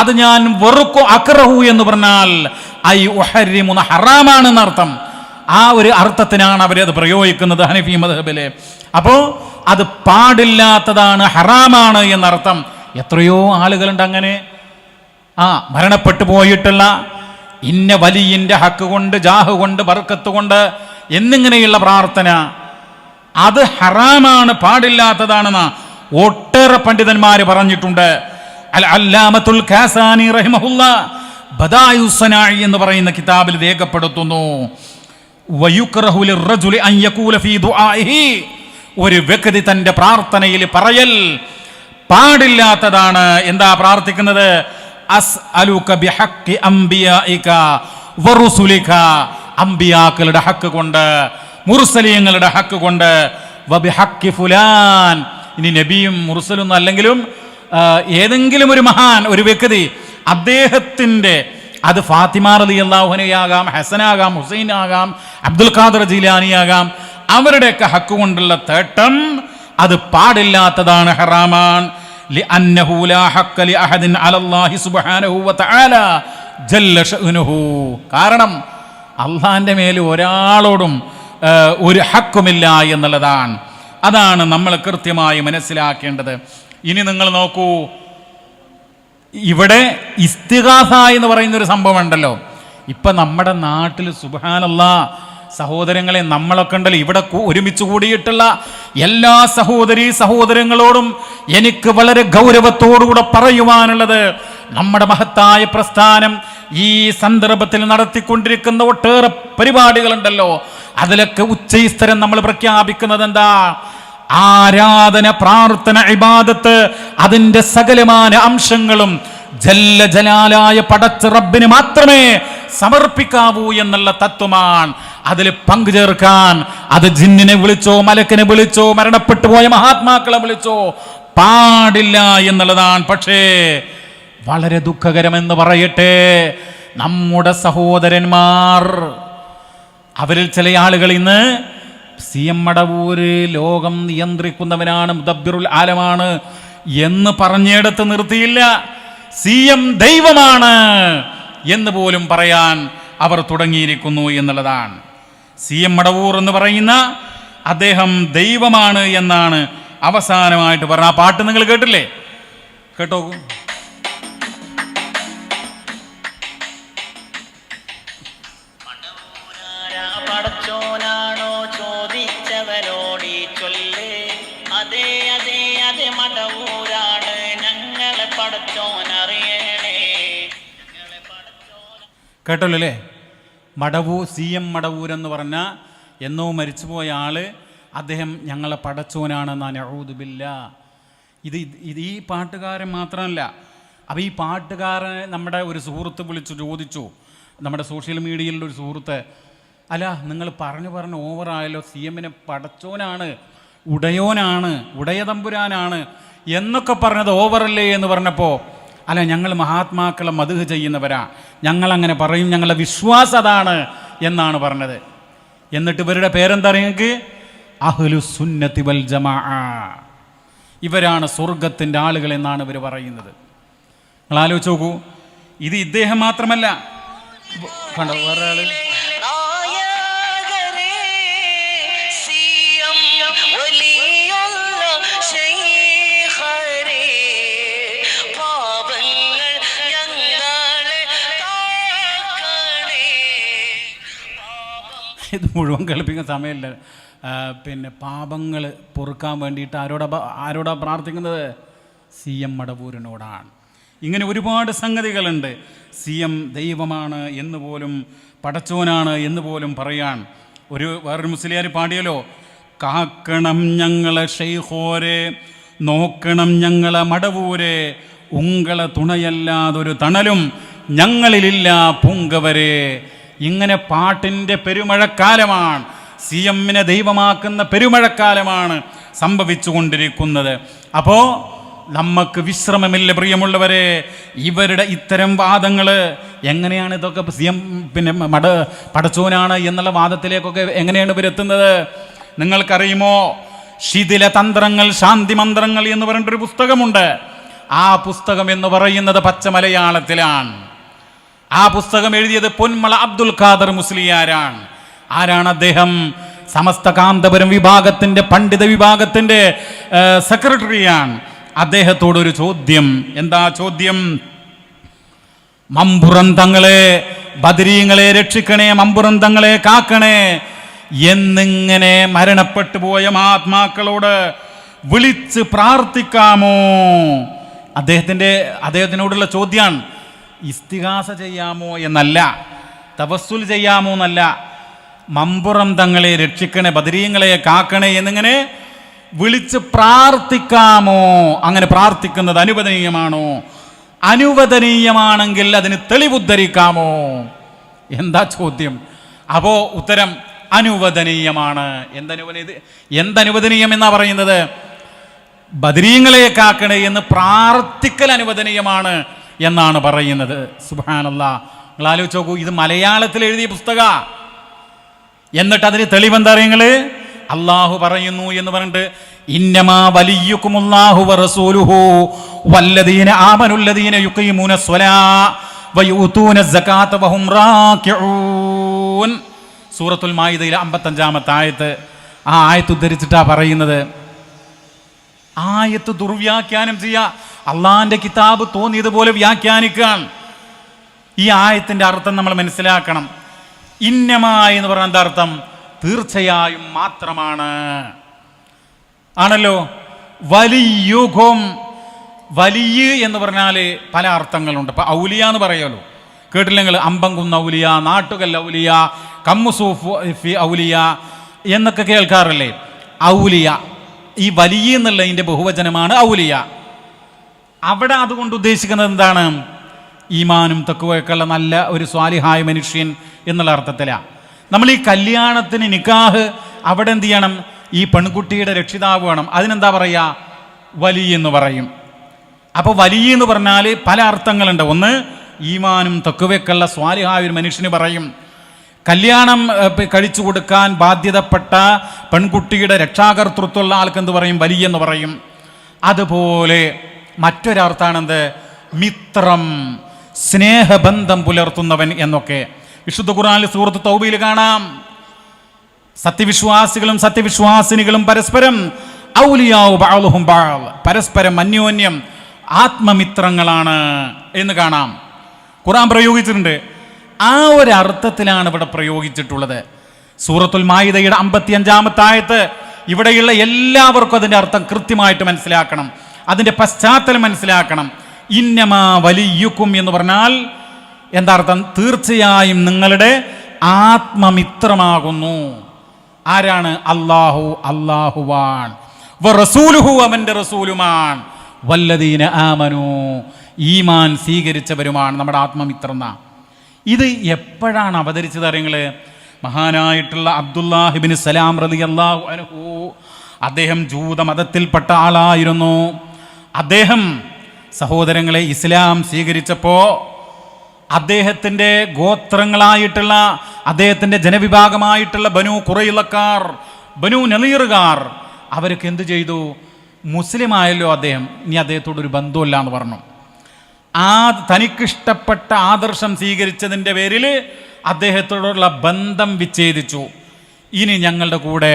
S1: അത് ഞാൻ വെറുക്കു. അക്റഹു എന്ന് പറഞ്ഞാൽ ഐ ഉഹരിമു, ഹറാമാണെന്ന് അർത്ഥം. ആ ഒരു അർത്ഥത്തിനാണ് അവരത് പ്രയോഗിക്കുന്നത് ഹനഫി മദ്ഹബിലെ. അപ്പോ അത് പാടില്ലാത്തതാണ്, ഹറാമാണ് എന്നർത്ഥം. എത്രയോ ആളുകളുണ്ട് അങ്ങനെ. മരണപ്പെട്ടു പോയിട്ടുള്ള ഇന്ന വലിയന്റെ ഹക്ക് കൊണ്ട്, ജാഹ് കൊണ്ട്, ബർക്കത്ത് കൊണ്ട് എന്നിങ്ങനെയുള്ള പ്രാർത്ഥന, അത് ഹറാമാണ്, പാടില്ലാത്തതാണെന്ന് ഒട്ടേറെ പണ്ഡിതന്മാര് പറഞ്ഞിട്ടുണ്ട്. അൽ അല്ലാമത്തുൽ കാസാനി റഹിമഹുല്ലാ ബദാഇഉസ് സനാഇ എന്ന് പറയുന്ന കിതാബിൽ രേഖപ്പെടുത്തുന്നു, വയുക്റഹു ലിർറജുലി അൻ യഖൂല ഫീ ദുആഇഹി, ഒരു വ്യക്തി തന്റെ പ്രാർത്ഥനയിൽ പറയൽ പാടില്ലാത്തതാണ്. എന്താ പ്രാർത്ഥിക്കുന്നത്? അസ്അലുക ബിഹഖി അംബിയാഇക വറുസുലിക, അംബിയാക്കളുടെ ഹക്ക് കൊണ്ട്, മുർസലീങ്ങളുടെ ഹക്ക് കൊണ്ട്, വബിഹഖി ഫുലാൻ, ഇനി നബിയും മുർസലൊന്നും അല്ലെങ്കിലും ഏതെങ്കിലും ഒരു മഹാൻ, ഒരു വ്യക്തി, അദ്ദേഹത്തിൻ്റെ, അത് ഫാത്തിമ റളിയല്ലാഹു അൻഹയാകാം, ഹസനാകാം, ഹുസൈനാകാം, അബ്ദുൽ ഖാദർ ജീലാനിയാകാം, അവരുടെയൊക്കെ ഹക്ക് കൊണ്ടുള്ള തേട്ടം അത് പാടില്ലാത്തതാണ്, ഹറാമാൻ. ലിഅന്നഹു ലാ ഹഖ്ക ലിഅഹദിൻ അലല്ലാഹി സുബ്ഹാനഹു വതആല ജല്ല ശഅ്നുഹു. കാരണം അള്ളാഹിൻ്റെ മേൽ ഒരാളോടും ഒരു ഹക്കുമില്ല എന്നുള്ളതാണ്. അതാണ് നമ്മൾ കൃത്യമായി മനസ്സിലാക്കേണ്ടത്. ഇനി നിങ്ങൾ നോക്കൂ, ഇവിടെ ഇസ്തിഗാസ എന്ന് പറയുന്നൊരു സംഭവം ഉണ്ടല്ലോ. ഇപ്പം നമ്മുടെ നാട്ടിൽ സുബ്ഹാനല്ലാഹ് സഹോദരങ്ങളെ, നമ്മളൊക്കെ ഉണ്ടല്ലോ ഇവിടെ ഒരുമിച്ച് കൂടിയിട്ടുള്ള എല്ലാ സഹോദരങ്ങളോടും എനിക്ക് വളരെ ഗൗരവത്തോടുകൂടെ പറയുവാനുള്ളത്, നമ്മുടെ മഹത്തായ പ്രസ്ഥാനം ഈ സന്ദർഭത്തിൽ നടത്തിക്കൊണ്ടിരിക്കുന്ന ഒട്ടേറെ പരിപാടികളുണ്ടല്ലോ, അതിലൊക്കെ ഉച്ചസ്ഥരം നമ്മൾ പ്രഖ്യാപിക്കുന്നത് എന്താ? ആരാധന, പ്രാർത്ഥന, ഇബാദത്ത്, അതിൻ്റെ സകലമായ അംശങ്ങളും ജല്ല ജലാലായ പടച്ച റബ്ബിന് മാത്രമേ സമർപ്പിക്കാവൂ എന്നുള്ള തത്വമാണ്. അതിൽ പങ്കുചേർക്കാൻ അത് ജിന്നിനെ വിളിച്ചോ, മലക്കിനെ വിളിച്ചോ, മരണപ്പെട്ടു പോയ മഹാത്മാക്കളെ വിളിച്ചോ പാടില്ല എന്നുള്ളതാണ്. പക്ഷേ വളരെ ദുഃഖകരമെന്ന് പറയട്ടെ, നമ്മുടെ സഹോദരന്മാർ, അവരിൽ ചില ആളുകൾ ഇന്ന് CM മടവൂര് ലോകം നിയന്ത്രിക്കുന്നവനാണ്, മുദബ്ബിറുൽ ആലമാണ് എന്ന് പറഞ്ഞെടുത്ത് നിർത്തിയില്ല, CM ദൈവമാണ് എന്ന് പോലും പറയാൻ അവർ തുടങ്ങിയിരിക്കുന്നു എന്നുള്ളതാണ്. CM മടവൂർ എന്ന് പറയുന്ന അദ്ദേഹം ദൈവമാണ് എന്നാണ് അവസാനമായിട്ട് പറഞ്ഞ ആ പാട്ട് നിങ്ങൾ കേട്ടില്ലേ? കേട്ടോ?
S2: പടച്ചോനാണോ ചോദിച്ചവരോടി ചൊല്ലേ, അതെ അതെ അതെ മടവൂരാണ് ഞങ്ങളെ പടച്ചോനറിയണേ.
S1: കേട്ടല്ലോ അല്ലേ? CM മടവൂരെന്ന് പറഞ്ഞ എന്നോ മരിച്ചുപോയ ആള്, അദ്ദേഹം ഞങ്ങളെ പടച്ചോനാണെന്നാണ്. നഊദു ബില്ലാ. ഇത് ഈ പാട്ടുകാരൻ മാത്രമല്ല. അപ്പോൾ ഈ പാട്ടുകാരനെ നമ്മുടെ ഒരു സുഹൃത്ത് വിളിച്ചു ചോദിച്ചു, നമ്മുടെ സോഷ്യൽ മീഡിയയിലുള്ള ഒരു സുഹൃത്ത്, അല്ല നിങ്ങൾ പറഞ്ഞു ഓവറായല്ലോ, CMനെ പടച്ചോനാണ്, ഉടയോനാണ്, ഉടയതമ്പുരാനാണ് എന്നൊക്കെ പറഞ്ഞത് ഓവറല്ലേ എന്ന് പറഞ്ഞപ്പോൾ, അല്ല ഞങ്ങൾ മഹാത്മാക്കളെ മദ്ഹ് ചെയ്യുന്നവരാ, ഞങ്ങളങ്ങനെ പറയും, ഞങ്ങളുടെ വിശ്വാസം അതാണ് എന്നാണ് പറഞ്ഞത്. എന്നിട്ട് ഇവരുടെ പേരെന്താ നിങ്ങൾക്ക്? അഹ്ലുസ് സുന്നത്തി വൽ ജമാഅ. ഇവരാണ് സ്വർഗത്തിൻ്റെ ആളുകൾ എന്നാണ് ഇവർ പറയുന്നത്. നിങ്ങൾ ആലോചിച്ച് നോക്കൂ, ഇത് ഇദ്ദേഹം മാത്രമല്ല, കണ്ടോ വേറെ ആള് ഇത് മുഴുവൻ കേൾപ്പിക്കുന്ന സമയമില്ല. പിന്നെ പാപങ്ങൾ പൊറുക്കാൻ വേണ്ടിയിട്ട് ആരോടാ പ്രാർത്ഥിക്കുന്നത്? CM മടവൂരിനോടാണ്. ഇങ്ങനെ ഒരുപാട് സംഗതികളുണ്ട്. CM ദൈവമാണ് എന്ന് പോലും, പടച്ചോനാണ് എന്ന് പോലും പറയാൻ. വേറൊരു മുസ്ലിയാർ പാടിയല്ലോ, കാക്കണം ഞങ്ങളെ ഷെയ്ഖോരെ, നോക്കണം ഞങ്ങളെ മടവൂരെ, ഉങ്ങളെ തുണയല്ലാതൊരു തണലും ഞങ്ങളിലില്ല പൂങ്കവരെ. ഇങ്ങനെ പാട്ടിൻ്റെ പെരുമഴക്കാലമാണ്, CMനെ ദൈവമാക്കുന്ന പെരുമഴക്കാലമാണ് സംഭവിച്ചു കൊണ്ടിരിക്കുന്നത്. അപ്പോൾ നമുക്ക് വിശ്രമമില്ല പ്രിയമുള്ളവരെ. ഇവരുടെ ഇത്തരം വാദങ്ങൾ എങ്ങനെയാണ് ഇതൊക്കെ CM പിന്നെ പടച്ചോനാണ് എന്നുള്ള വാദത്തിലേക്കൊക്കെ എങ്ങനെയാണ് ഇവരെത്തുന്നത്? നിങ്ങൾക്കറിയുമോ? ശിഥില തന്ത്രങ്ങൾ ശാന്തി മന്ത്രങ്ങൾ എന്ന് പറഞ്ഞിട്ടൊരു പുസ്തകമുണ്ട്. ആ പുസ്തകം എന്ന് പറയുന്നത് പച്ച മലയാളത്തിലാണ്. ആ പുസ്തകം എഴുതിയത് പൊന്മള അബ്ദുൽ ഖാദർ മുസ്ലിയാരാണ്. ആരാണ് അദ്ദേഹം? സമസ്ത കാന്തപുരം വിഭാഗത്തിൻ്റെ പണ്ഡിത വിഭാഗത്തിൻ്റെ സെക്രട്ടറിയാണ്. അദ്ദേഹത്തോടൊരു ചോദ്യം. എന്താ ചോദ്യം? മമ്പുറം തങ്ങളെ, ബദരീങ്ങളെ രക്ഷിക്കണേ, മമ്പുറം തങ്ങളെ കാക്കണേ എന്നിങ്ങനെ മരണപ്പെട്ടു പോയ മഹാത്മാക്കളോട് വിളിച്ച് പ്രാർത്ഥിക്കാമോ? അദ്ദേഹത്തിനോടുള്ള ചോദ്യമാണ്. ഇസ്തിഗാസ ചെയ്യാമോ എന്നല്ല, തവസ്സുൽ ചെയ്യാമോ എന്നല്ല, മമ്പുറം തങ്ങളെ രക്ഷിക്കണേ, ബദരീങ്ങളെ കാക്കണേ എന്നിങ്ങനെ വിളിച്ച് പ്രാർത്ഥിക്കാമോ? അങ്ങനെ പ്രാർത്ഥിക്കുന്നത് അനുവദനീയമാണോ? അനുവദനീയമാണെങ്കിൽ അതിന് തെളിവുദ്ധരിക്കാമോ? എന്താ ചോദ്യം? അപ്പോൾ ഉത്തരം അനുവദനീയമാണ്. എന്തനുവദനീയം എന്നാ പറയുന്നത്? ബദരീങ്ങളെ കാക്കണേ എന്ന് പ്രാർത്ഥിക്കൽ അനുവദനീയമാണ് എന്നാണ് പറയുന്നത്. സുബ്ഹാനല്ലാഹ്. നിങ്ങൾ ആലോചിച്ച് നോക്കൂ, ഇത് മലയാളത്തിൽ എഴുതിയ പുസ്തക, എന്നിട്ട് അതിന് തെളിവെന്താ അറിയങ്ങള്? അള്ളാഹു പറയുന്നു എന്ന് പറഞ്ഞിട്ട് ഇന്നമാ വലിയുക്കുമുല്ലാഹു വറസൂലുഹു വല്ലദീന ആമനുല്ലദീന യുഖീമൂന സ്വലാ വയൂതൂന സകാത വഹും റാക്കിഊൻ. സൂറത്തുൽ മാഇദയിലെ 55-ാമത്തെ ആയത്ത്. ആ ആയത്ത് ഉദ്ധരിച്ചിട്ടാ പറയുന്നത്. ആയത്ത് ദുർവ്യാഖ്യാനം ചെയ്യുക, അള്ളാഹിന്റെ കിതാബ് തോന്നിയതുപോലെ വ്യാഖ്യാനിക്കാൻ. ഈ ആയത്തിന്റെ അർത്ഥം നമ്മൾ മനസ്സിലാക്കണം. ഇന്നമായി എന്ന് പറഞ്ഞ എന്താ അർത്ഥം? തീർച്ചയായും മാത്രമാണ് ആണല്ലോ. വലിയുഗം, വലിയ എന്ന് പറഞ്ഞാൽ പല അർത്ഥങ്ങളുണ്ട്. ഇപ്പൊ ഔലിയ എന്ന് പറയുമല്ലോ, കേട്ടില്ലെങ്കിൽ? അമ്പംകുന്ന് ഔലിയ, നാട്ടുകൽ ഔലിയ, കമ്മുസൂഫി ഔലിയ എന്നൊക്കെ കേൾക്കാറില്ലേ? ഔലിയ, ഈ വലിയ എന്നുള്ളതിൻ്റെ ബഹുവചനമാണ് ഔലിയ. അവിടെ അതുകൊണ്ട് ഉദ്ദേശിക്കുന്നത് എന്താണ്? ഈമാനും തഖ്വയൊക്കെയുള്ള നല്ല ഒരു സ്വാലിഹായ മനുഷ്യൻ എന്നുള്ള അർത്ഥത്തിലാണ്. നമ്മൾ ഈ കല്യാണത്തിന് നിക്കാഹ് അവിടെ എന്ത് ചെയ്യണം? ഈ പെൺകുട്ടിയുടെ രക്ഷിതാവ് വേണം. അതിനെന്താ പറയുക? വലിയ എന്ന് പറയും. അപ്പോൾ വലിയ എന്ന് പറഞ്ഞാൽ പല അർത്ഥങ്ങളുണ്ട്. ഒന്ന്, ഈമാനും തഖ്വയൊക്കെയുള്ള സ്വാലിഹായ ഒരു മനുഷ്യന് പറയും. കല്യാണം കഴിച്ചു കൊടുക്കാൻ ബാധ്യതപ്പെട്ട പെൺകുട്ടിയുടെ രക്ഷാകർതൃത്വമുള്ള ആൾക്ക് എന്ത് പറയും? വലിയ എന്ന് പറയും. അതുപോലെ മറ്റൊരർത്ഥാണെന്ത്? മിത്രം, സ്നേഹബന്ധം പുലർത്തുന്നവൻ എന്നൊക്കെ വിശുദ്ധ ഖുർആനിൽ സൂറത്ത് തൗബയിൽ കാണാം. സത്യവിശ്വാസികളും സത്യവിശ്വാസിനികളും പരസ്പരം ഔലിയാഉ ബഅ്ളുഹും ബഅ്ള്, പരസ്പരം അന്യോന്യം ആത്മമിത്രങ്ങളാണ് എന്ന് കാണാം. ഖുർആൻ പ്രയോഗിച്ചിട്ടുണ്ട്. ആ ഒരു അർത്ഥത്തിലാണ് ഇവിടെ പ്രയോഗിച്ചിട്ടുള്ളത്. സൂറത്തുൽ മാഇദയുടെ 55-ാമത്തെ ആയത്ത്. ഇവിടെയുള്ള എല്ലാവർക്കും അതിൻ്റെ അർത്ഥം കൃത്യമായിട്ട് മനസ്സിലാക്കണം, അതിൻ്റെ പശ്ചാത്തലം മനസ്സിലാക്കണം. ഇന്നമാ വലിയുക്കും എന്ന് പറഞ്ഞാൽ എന്താ അർത്ഥം? തീർച്ചയായും നിങ്ങളുടെ ആത്മമിത്രമാകുന്നു. ആരാണ്? അല്ലാഹു, അല്ലാഹുവാൻ. വറസൂലുഹു, അവന്റെ റസൂലുമാൻ. വല്ലദീന ആമനു, ഈമാൻ സ്വീകരിച്ചവരുമാണ് നമ്മുടെ ആത്മമിത്രന്ന. ഇത് എപ്പോഴാണ് അവതരിച്ചത് അറിയങ്ങള്? മഹാനായിട്ടുള്ള അബ്ദുല്ലാഹിബ്നു സലാം റളിയല്ലാഹു അൻഹു, അദ്ദേഹം ജൂതമതത്തിൽപ്പെട്ട ആളായിരുന്നു. അദ്ദേഹം സഹോദരങ്ങളെ ഇസ്ലാം സ്വീകരിച്ചപ്പോൾ അദ്ദേഹത്തിൻ്റെ ഗോത്രങ്ങളായിട്ടുള്ള, അദ്ദേഹത്തിൻ്റെ ജനവിഭാഗമായിട്ടുള്ള ബനു ഖുറൈളക്കാർ, ബനു നളീറുകാർ, അവർക്ക് എന്ത് ചെയ്തു? മുസ്ലിം ആയല്ലോ അദ്ദേഹം, ഇനി അദ്ദേഹത്തോടൊരു ബന്ധമില്ല എന്ന് പറഞ്ഞു. ആ തനിക്കിഷ്ടപ്പെട്ട ആദർശം സ്വീകരിച്ചതിൻ്റെ പേരിൽ അദ്ദേഹത്തോടുള്ള ബന്ധം വിച്ഛേദിച്ചു. ഇനി ഞങ്ങളുടെ കൂടെ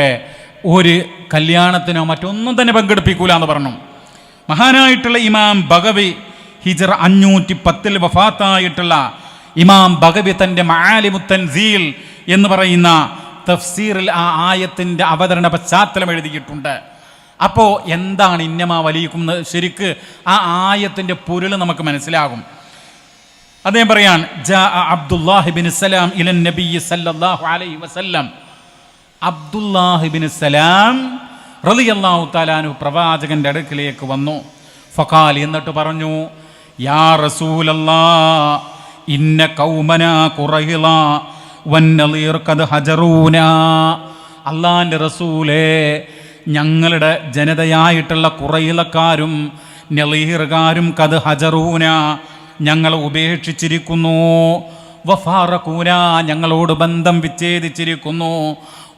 S1: ഒരു കല്യാണത്തിനോ മറ്റൊന്നും തന്നെ പങ്കെടുപ്പിക്കൂല എന്ന് പറഞ്ഞു. മഹാനായിട്ടുള്ള ഇമാം ബഗവി, ഹിജ്റ 510 വഫാത്തായിട്ടുള്ള ഇമാം ബഗവി തൻ്റെ മആലിമുത് തൻസീൽ എന്ന് പറയുന്ന തഫ്സീറിൽ ആ ആയത്തിൻ്റെ അവതരണ പശ്ചാത്തലം എഴുതിയിട്ടുണ്ട്. അപ്പോൾ എന്താണ് ഇന്നമാ വലിയക്കും? ശരിക്ക് ആ ആയത്തിൻ്റെ പൊരുൾ നമുക്ക് മനസ്സിലാകും. അദ്ദേഹം പറയാൻ, ജാ അബ്ദുല്ലാഹിബ്നു സലാം ഇലൻ നബി സല്ലല്ലാഹു അലൈഹി വസല്ലം. അബ്ദുല്ലാഹിബ്നു സലാം റളിയല്ലാഹു തആല അൻഹു പ്രവാചകന്റെ അടുക്കലേക്ക് വന്നു. ഫഖാൽ, എന്നിട്ട് പറഞ്ഞു, യാ റസൂലല്ലാഹ്, ഇന്ന ഖൗമനാ ഖുറൈള വന്നളീർ ഖദ് ഹജറൂനാ. അല്ലാഹുവിൻ്റെ റസൂലേ, ഞങ്ങളുടെ ജനതയായിട്ടുള്ള ഖുറൈളക്കാരും നളീറുകാരും ഖദ് ഹജറൂന, ഞങ്ങളെ ഉപേക്ഷിച്ചിരിക്കുന്നു. വഫാറഖൂന, ഞങ്ങളോട് ബന്ധം വിച്ഛേദിച്ചിരിക്കുന്നു.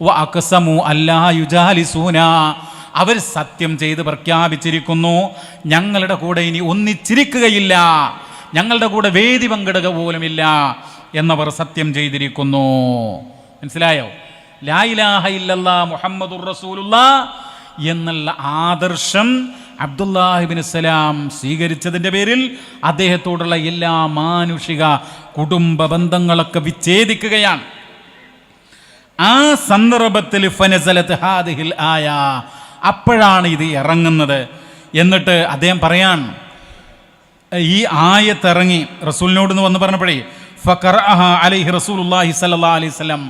S1: വഅഖ്സമു അല്ലാ യുജാലിസൂന, അവർ സത്യം ചെയ്ത് പ്രഖ്യാപിച്ചിരിക്കുന്നു, ഞങ്ങളുടെ കൂടെ ഇനി ഒന്നിച്ചിരിക്കുകയില്ല, ഞങ്ങളുടെ കൂടെ വേദി പങ്കിടുക പോലുമില്ല എന്നവർ സത്യം ചെയ്തിരിക്കുന്നു. മനസ്സിലായോ? ലാ ഇലാഹ ഇല്ലല്ലാഹ് മുഹമ്മദുർ റസൂലുള്ളാഹ് എന്നുള്ള ആദർശം അബ്ദുല്ലാഹിബ്നു സലാം സ്വീകരിച്ചതിൻ്റെ പേരിൽ അദ്ദേഹത്തോടുള്ള എല്ലാ മാനുഷിക കുടുംബ ബന്ധങ്ങളൊക്കെ വിച്ഛേദിക്കുകയാണ്. ആ സന്ദർഭത്തിൽ ഫനസലത്ത് ഹാദിഹിൽ ആയ, അപ്പോഴാണ് ഇത് ഇറങ്ങുന്നത്. എന്നിട്ട് അദ്ദേഹം പറയാൻ, ഈ ആയത്ത് ഇറങ്ങി റസൂലിനോട് വന്ന് പറഞ്ഞപ്പോഴേ ഫഖറഅഹ അലൈഹി റസൂലുള്ളാഹി സ്വല്ലല്ലാഹു അലൈഹി വസല്ലം.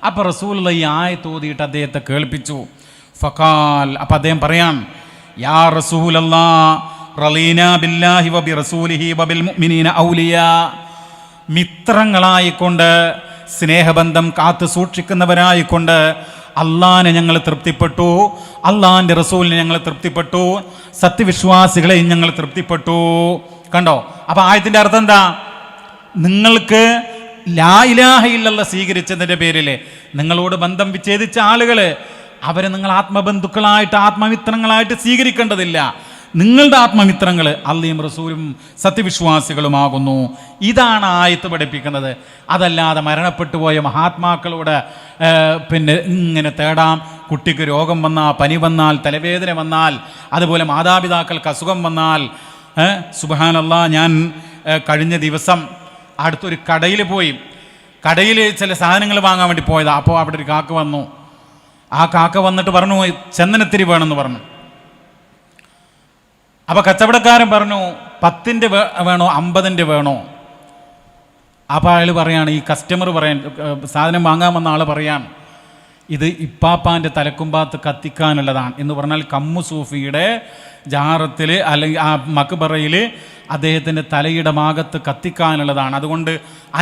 S1: അപ്പോൾ റസൂലുള്ള ഈ ആയത്ത് ഓതിയിട്ട് അദ്ദേഹത്തെ കേൾപ്പിച്ചു. ഫഖാൽ, അപ്പം അദ്ദേഹം പറയാൻ, യാ റസൂലല്ലാഹ് റളീനാ ബില്ലാഹി വബി റസൂലിഹി വബിൽ മുഅ്മിനീന ഔലിയാ. മിത്രങ്ങളായിക്കൊണ്ട്, സ്നേഹബന്ധം കാത്തു സൂക്ഷിക്കുന്നവരായിക്കൊണ്ട് അള്ളാഹിനെ ഞങ്ങൾ തൃപ്തിപ്പെട്ടു, അള്ളാഹിൻ്റെ റസൂലിനെ ഞങ്ങൾ തൃപ്തിപ്പെട്ടു, സത്യവിശ്വാസികളെയും ഞങ്ങൾ തൃപ്തിപ്പെട്ടു. കണ്ടോ? അപ്പൊ ആയത്തിന്റെ അർത്ഥം എന്താ? നിങ്ങൾക്ക് ലാ ഇലാഹ ഇല്ലല്ലാഹ് സ്വീകരിച്ചതിന്റെ പേരിൽ നിങ്ങളോട് ബന്ധം വിച്ഛേദിച്ച ആളുകള് അവരെ നിങ്ങൾ ആത്മബന്ധുക്കളായിട്ട് ആത്മമിത്രങ്ങളായിട്ട് സ്വീകരിക്കേണ്ടതില്ല. നിങ്ങളുടെ ആത്മമിത്രങ്ങൾ അള്ളയും റസൂലും സത്യവിശ്വാസികളുമാകുന്നു. ഇതാണ് ആയത്ത് പഠിപ്പിക്കുന്നത്. അതല്ലാതെ മരണപ്പെട്ടു പോയ മഹാത്മാക്കളോട് പിന്നെ ഇങ്ങനെ തേടാം. കുട്ടിക്ക് രോഗം വന്നാൽ, പനി വന്നാൽ, തലവേദന വന്നാൽ, അതുപോലെ മാതാപിതാക്കൾക്ക് അസുഖം വന്നാൽ. സുബ്ഹാനല്ലാഹ്, ഞാൻ കഴിഞ്ഞ ദിവസം അടുത്തൊരു കടയിൽ പോയി. കടയിൽ ചില സാധനങ്ങൾ വാങ്ങാൻ വേണ്ടി പോയതാ. അപ്പോൾ അവിടെ ഒരു കാക്ക വന്നു. ആ കാക്ക വന്നിട്ട് പറഞ്ഞു ചന്ദനത്തിരി വേണമെന്ന് പറഞ്ഞു. അപ്പോൾ കച്ചവടക്കാരൻ പറഞ്ഞു 10ൻ്റെ വേണോ 50ൻ്റെ വേണോ? അപ്പോൾ അയാൾ പറയാണ്, ഈ കസ്റ്റമർ പറയാൻ, സാധനം വാങ്ങാൻ വന്ന ആൾ പറയാൻ, ഇത് ഇപ്പാപ്പാൻ്റെ തലക്കുമ്പാത്ത് കത്തിക്കാനുള്ളതാണ് എന്ന് പറഞ്ഞാൽ കമ്മു സൂഫിയുടെ ജാറത്തിൽ അല്ലെങ്കിൽ ആ മക്ബറയിൽ അദ്ദേഹത്തിൻ്റെ തലയുടെ ഭാഗത്ത് കത്തിക്കാനുള്ളതാണ്. അതുകൊണ്ട്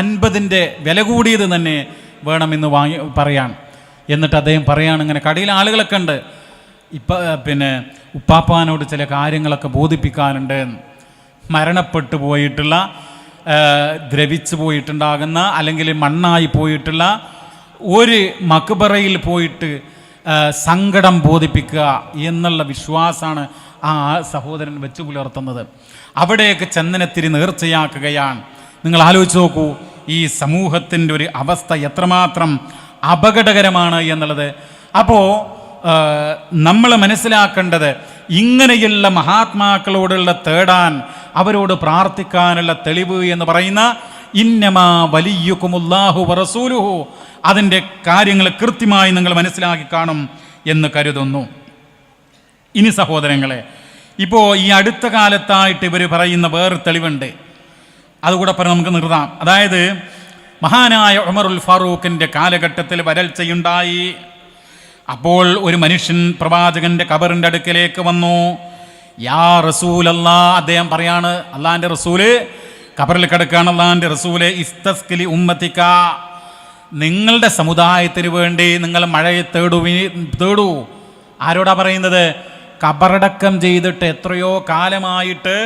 S1: 50ൻ്റെ വില കൂടിയത് തന്നെ വേണമെന്ന് പറയാൻ. എന്നിട്ട് അദ്ദേഹം പറയാണ്, ഇങ്ങനെ കടയിൽ ആളുകളൊക്കെ ഉണ്ട്, പിന്നെ ഉപ്പാപ്പാനോട് ചില കാര്യങ്ങളൊക്കെ ബോധിപ്പിക്കാനുണ്ട്. മരണപ്പെട്ടു പോയിട്ടുള്ള, ദ്രവിച്ചു പോയിട്ടുണ്ടാകുന്ന, അല്ലെങ്കിൽ മണ്ണായി പോയിട്ടുള്ള ഒരു മക്ബറയിൽ പോയിട്ട് സങ്കടം ബോധിപ്പിക്കുക എന്നുള്ള വിശ്വാസമാണ് ആ സഹോദരൻ വെച്ചു പുലർത്തുന്നത്. അവിടേക്ക് ചന്ദനത്തിരി നേർച്ചയാക്കുകയാണ്. നിങ്ങൾ ആലോചിച്ച് നോക്കൂ, ഈ സമൂഹത്തിൻ്റെ ഒരു അവസ്ഥ എത്രമാത്രം അപകടകരമാണ് എന്നുള്ളത്. അപ്പോൾ നമ്മൾ മനസ്സിലാക്കേണ്ടത്, ഇങ്ങനെയുള്ള മഹാത്മാക്കളോടുള്ള തേടാൻ, അവരോട് പ്രാർത്ഥിക്കാനുള്ള തെളിവ് എന്ന് പറയുന്ന ഇന്നമാ വലിയുക്കുമുല്ലാഹു വറസൂലുഹു, അതിൻ്റെ കാര്യങ്ങൾ കൃത്യമായി നിങ്ങൾ മനസ്സിലാക്കി കാണും എന്ന് കരുതുന്നു. ഇനി സഹോദരങ്ങളെ, ഇപ്പോൾ ഈ അടുത്ത കാലത്തായിട്ട് ഇവർ പറയുന്ന വേറെ തെളിവുണ്ട്, അതുകൂടെ പറഞ്ഞ് നമുക്ക് നിർത്താം. അതായത് മഹാനായ ഉമറുൽ ഫാറൂഖിൻ്റെ കാലഘട്ടത്തിൽ വരൾച്ചയുണ്ടായി. അപ്പോൾ ഒരു മനുഷ്യൻ പ്രവാചകന്റെ ഖബറിൻ്റെ അടുക്കലേക്ക് വന്നു. യാ റസൂലല്ലാ, അദ്ദേഹം പറയാണ്, അള്ളാഹിൻ്റെ റസൂല് ഖബറിൽ കിടക്കുകയാണ്. അള്ളാഹിൻ്റെ റസൂല്, ഇസ്തസ്കിലി ഉമ്മത്തിക്ക, നിങ്ങളുടെ സമുദായത്തിന് വേണ്ടി നിങ്ങൾ മഴയെ തേടൂ. ആരോടാ പറയുന്നത്? ഖബറടക്കം ചെയ്തിട്ട് എത്രയോ കാലമായിട്ട്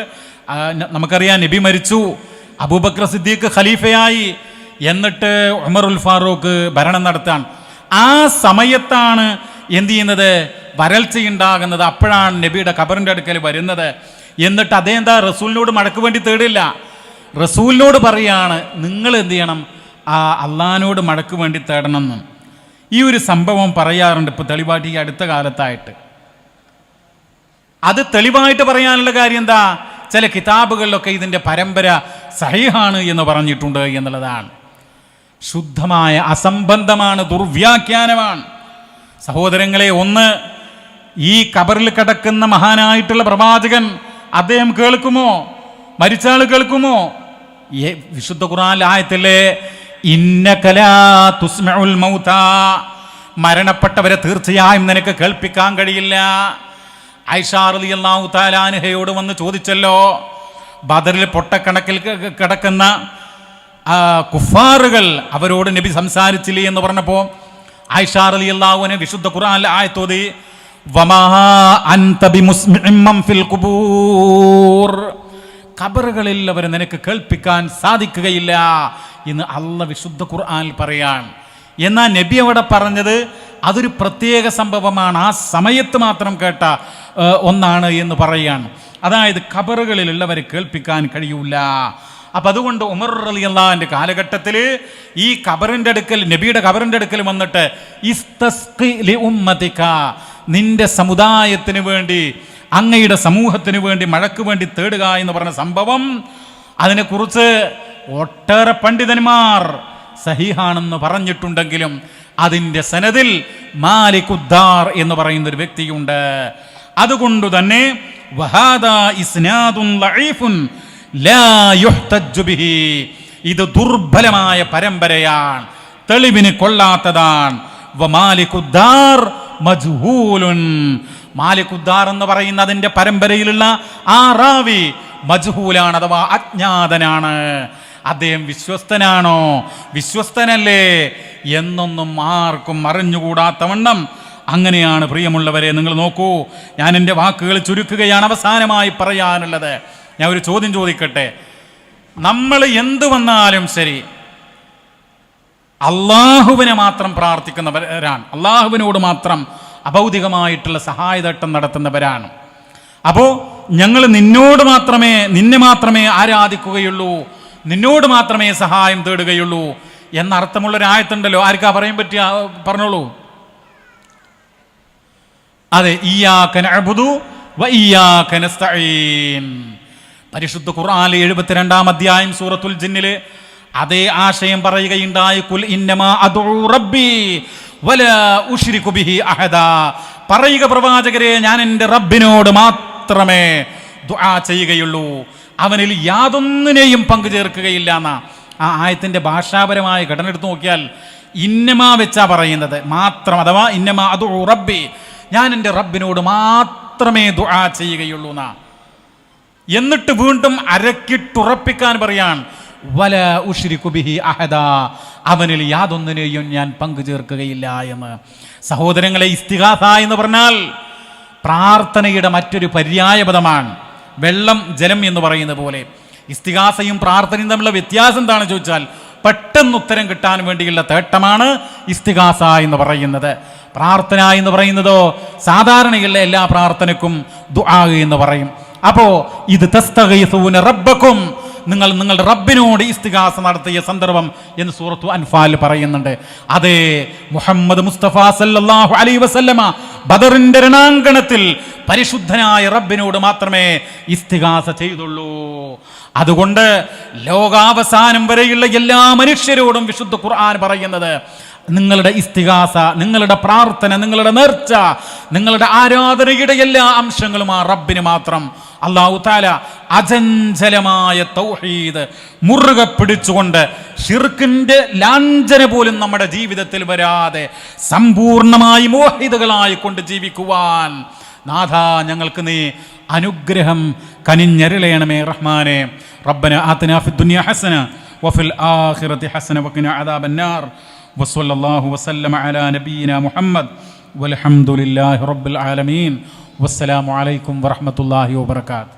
S1: നമുക്കറിയാം, നബി മരിച്ചു, അബൂബക്കർ സിദ്ദീഖ് ഖലീഫയായി, എന്നിട്ട് ഉമറുൽ ഫാറൂഖ് ഭരണം നടത്താൻ. ആ സമയത്താണ് എന്ത് ചെയ്യുന്നത്? വരൾച്ചയുണ്ടാകുന്നത്. അപ്പോഴാണ് നബിയുടെ ഖബറിൻ്റെ അടുക്കൽ വരുന്നത്. എന്നിട്ട് അദ്ദേഹം എന്താ റസൂലിനോട് മഴക്ക് വേണ്ടി തേടില്ല, റസൂലിനോട് പറയാണ്, നിങ്ങൾ എന്ത് ചെയ്യണം? ആ അള്ളാഹിനോട് മഴക്ക് വേണ്ടി തേടണം എന്ന്. ഈ ഒരു സംഭവം പറയാറുണ്ട് ഇപ്പോൾ തെളിവായിട്ട് ഈ അടുത്ത കാലത്തായിട്ട്. അത് തെളിവായിട്ട് പറയാനുള്ള കാര്യം എന്താ? ചില കിതാബുകളിലൊക്കെ ഇതിൻ്റെ പരമ്പര സഹീഹാണ് എന്ന് പറഞ്ഞിട്ടുണ്ട് എന്നുള്ളതാണ്. ശുദ്ധമായ അസംബന്ധമാണ്, ദുർവ്യാഖ്യാനമാണ്. സഹോദരങ്ങളെ, ഒന്ന്, ഈ ഖബറിൽ കിടക്കുന്ന മഹാനായിട്ടുള്ള പ്രവാചകൻ അദ്ദേഹം കേൾക്കുമോ? മരിച്ചാൾ കേൾക്കുമോ? വിശുദ്ധ ഖുർആനിലെ ആയത്തിലെ ഇന്നക ലാ തുസ്മിഉൽ മൗതാ, മരണപ്പെട്ടവരെ തീർച്ചയായും നിനക്ക് കേൾപ്പിക്കാൻ കഴിയില്ല. ആയിഷ റളിയല്ലാഹു തആല അൻഹയോട് വന്ന് ചോദിച്ചല്ലോ, ബദറിൽ പൊട്ടക്കണക്കിൽ കിടക്കുന്ന കുഫാറുകൾ, അവരോട് നബി സംസാരിച്ചില്ലേ എന്ന് പറഞ്ഞപ്പോൾ ആയിഷ റളിയല്ലാഹു അൻഹ വിശുദ്ധ ഖുർആനിലെ ആയത്തോതി, വമാ അൻത ബിമുസ്മിഇൻ മൻ ഫിൽ ഖുബൂർ, ഖബറുകളിൽ അവരെ നിനക്ക് കേൾപ്പിക്കാൻ സാധിക്കുകയില്ല എന്ന് അല്ലാഹ് വിശുദ്ധ ഖുർആനിൽ പറയാൻ. എന്നാൽ നബി അവിടെ പറഞ്ഞത് അതൊരു പ്രത്യേക സംഭവമാണ്, ആ സമയത്ത് മാത്രം കേട്ട ഒന്നാണ് എന്ന് പറയുകയാണ്. അതായത് ഖബറുകളിലുള്ളവരെ കേൾപ്പിക്കാൻ കഴിയൂല. അപ്പം അതുകൊണ്ട് ഉമർ റളിയല്ലാഹുവിൻ്റെ കാലഘട്ടത്തിൽ ഈ ഖബറിൻ്റെ അടുക്കൽ, നബിയുടെ ഖബറിൻ്റെ അടുക്കൽ വന്നിട്ട് ഇസ്തസ്ഖി ലി ഉമ്മതിക, നിന്റെ സമുദായത്തിന് വേണ്ടി, അങ്ങയുടെ സമൂഹത്തിന് വേണ്ടി മഴക്ക് വേണ്ടി തേടുക എന്ന് പറഞ്ഞ സംഭവം, അതിനെക്കുറിച്ച് ഒട്ടേറെ പണ്ഡിതന്മാർ സഹീഹാണെന്ന് പറഞ്ഞിട്ടുണ്ടെങ്കിലും അതിൻ്റെ സനദിൽ മാലിക്കുദ്ദാർ എന്ന് പറയുന്ന ഒരു വ്യക്തിയുണ്ട്. അതുകൊണ്ട് തന്നെ വഹാദാ ഇസ്നാദുൻ ലഈഫുൻ ലാ യുഹ്തജ്ജു ബിഹി, ഇത് ദുർബലമായ പരമ്പരയാണ്, തെളിവിന് കൊള്ളാത്തതാണ്. വമാലിക്കുദ്ദാർ മജ്ഹൂലുൻ, മാലിക്കുദ്ദാർ എന്ന് പറയുന്ന അതിൻ്റെ പരമ്പരയിലുള്ള ആ റാവി മജ്ഹൂലാണ്, അഥവാ അജ്ഞാതനാണ്. അദ്ദേഹം വിശ്വസ്തനാണോ? വിശ്വസ്തനല്ലേ എന്നൊന്നും ആർക്കും അറിഞ്ഞുകൂടാത്തവണ്ണം. അങ്ങനെയാണ് പ്രിയമുള്ളവരെ. നിങ്ങൾ നോക്കൂ, ഞാൻ എൻ്റെ വാക്കുകൾ ചുരുക്കുകയാണ്. അവസാനമായി പറയാനുള്ളത്, ഞാൻ ഒരു ചോദ്യം ചോദിക്കട്ടെ. നമ്മൾ എന്തു വന്നാലും ശരി അള്ളാഹുവിനെ മാത്രം പ്രാർത്ഥിക്കുന്നവരാണ്, അള്ളാഹുവിനോട് മാത്രം അഭൗതികമായിട്ടുള്ള സഹായതട്ടം നടത്തുന്നവരാണ്. അപ്പോൾ ഞങ്ങൾ നിന്നെ മാത്രമേ ആരാധിക്കുകയുള്ളൂ, നിന്നോട് മാത്രമേ സഹായം തേടുകയുള്ളൂ എന്നർത്ഥമുള്ളൊരായത്തുണ്ടല്ലോ. ആർക്കാ പറയാൻ പറ്റിയ? പറഞ്ഞോളൂ. അതെ, ഇയ്യാക നഅ്ബുദു വ ഇയ്യാക നസ്തഈൻ. പരിശുദ്ധ ഖുർആനിലെ 72-ാം അധ്യായം സൂറത്തുൽ ജിന്നിലെ അതേ ആശയം പറയുകയുണ്ടായി. കുൽ ഇന്നമാ അദ്ഉ റബ്ബി വലാ ഉശ്രികു ബിഹി അഹദാ. പറയുക പ്രവാചകരെ, ഞാൻ എൻ്റെ റബ്ബിനോട് മാത്രമേ ദുആ ചെയ്യുകയുള്ളൂ, അവനിൽ യാതൊന്നിനെയും പങ്കു ചേർക്കുകയില്ല എന്ന ആ ആയത്തിൻ്റെ ഭാഷാപരമായ ഘടന എടുത്തു നോക്കിയാൽ ഇന്നമാ വെച്ചാ പറയുന്നത് മാത്രം, അഥവാ ഇന്നമാ അദ്ഉ റബ്ബി, ഞാൻ എൻ്റെ റബ്ബിനോട് മാത്രമേ ദുആ ചെയ്യുകയുള്ളൂ എന്നാ. എന്നിട്ട് വീണ്ടും അരക്കിട്ടുറപ്പിക്കാൻ പറയാൻ വല ഉശ്രികു ബിഹി അഹദാ, അവനിൽ യാതൊന്നിനെയും ഞാൻ പങ്കു ചേർക്കുകയില്ല എന്ന്. സഹോദരങ്ങളെ, ഇസ്തിഗാസ എന്ന് പറഞ്ഞാൽ പ്രാർത്ഥനയുടെ മറ്റൊരു പര്യായപദമാണ്. വെള്ളം ജലം എന്ന് പറയുന്ന പോലെ ഇസ്തിഗാസയും പ്രാർത്ഥനയും തമ്മിലുള്ള വ്യത്യാസം എന്താണെന്ന് ചോദിച്ചാൽ പെട്ടെന്ന് ഉത്തരം കിട്ടാൻ വേണ്ടിയുള്ള തേട്ടമാണ് ഇസ്തിഗാസ എന്ന് പറയുന്നത്. പ്രാർത്ഥന എന്ന് പറയുന്നതോ സാധാരണയുള്ള എല്ലാ പ്രാർത്ഥനയ്ക്കും ദുആ എന്ന് പറയും. അപ്പോ ഇത് തസ്തഗീസൂന റബ്ബക്കും, നിങ്ങൾ നിങ്ങളുടെ റബ്ബിനോട് ഇസ്തിഗാസ നടത്തിയ സന്ദർഭം എന്ന് സൂറത്തു അൻഫാൽ പറയുന്നുണ്ട്. അതേ മുഹമ്മദ് മുസ്തഫ സല്ലല്ലാഹു അലൈഹി വസല്ലമ ബദറിന്റെ രണാങ്കണത്തിൽ പരിശുദ്ധനായ റബ്ബിനോട് മാത്രമേ ഇസ്തിഗാസ ചെയ്തുള്ളൂ. അതുകൊണ്ട് ലോകാവസാനം വരെയുള്ള എല്ലാ മനുഷ്യരോടും വിശുദ്ധ ഖുർആൻ പറയുന്നത്, നിങ്ങളുടെ ഇസ്തിഗാസ, നിങ്ങളുടെ പ്രാർത്ഥന, നിങ്ങളുടെ നേർച്ച, നിങ്ങളുടെ ആരാധനയുടെ എല്ലാ അംശങ്ങളും ആ റബ്ബിന് മാത്രം. അല്ലാഹു തആല അചഞ്ചലമായ തൗഹീദ് മുറുകെ പിടിച്ചുകൊണ്ട് ശിർക്കിന്റെ ലാഞ്ചന പോലും നമ്മുടെ ജീവിതത്തിൽ വരാതെ സമ്പൂർണമായി മുവഹിദുകളായി കൊണ്ട് ജീവിക്കുവാൻ നാഥ ഞങ്ങൾക്ക് നീ അനുഗ്രഹം കനിഞ്ഞരുളയണമേ റഹ്മാനെ. റബ്ബന ആതിനാ ഫിദ്ദുനിയ ഹസന വഫിൽ ആഖിറതി ഹസന വഖിനാ അദാബന്നാർ. വസല്ലല്ലാഹു വസല്ലമ അലാ നബിയിനാ മുഹമ്മദ് വൽഹംദുലില്ലാഹി റബ്ബിൽ ആലമീൻ. വസ്സലാമു അലൈക്കും വറഹ്മത്തുള്ളാഹി വബറകാതുഹു.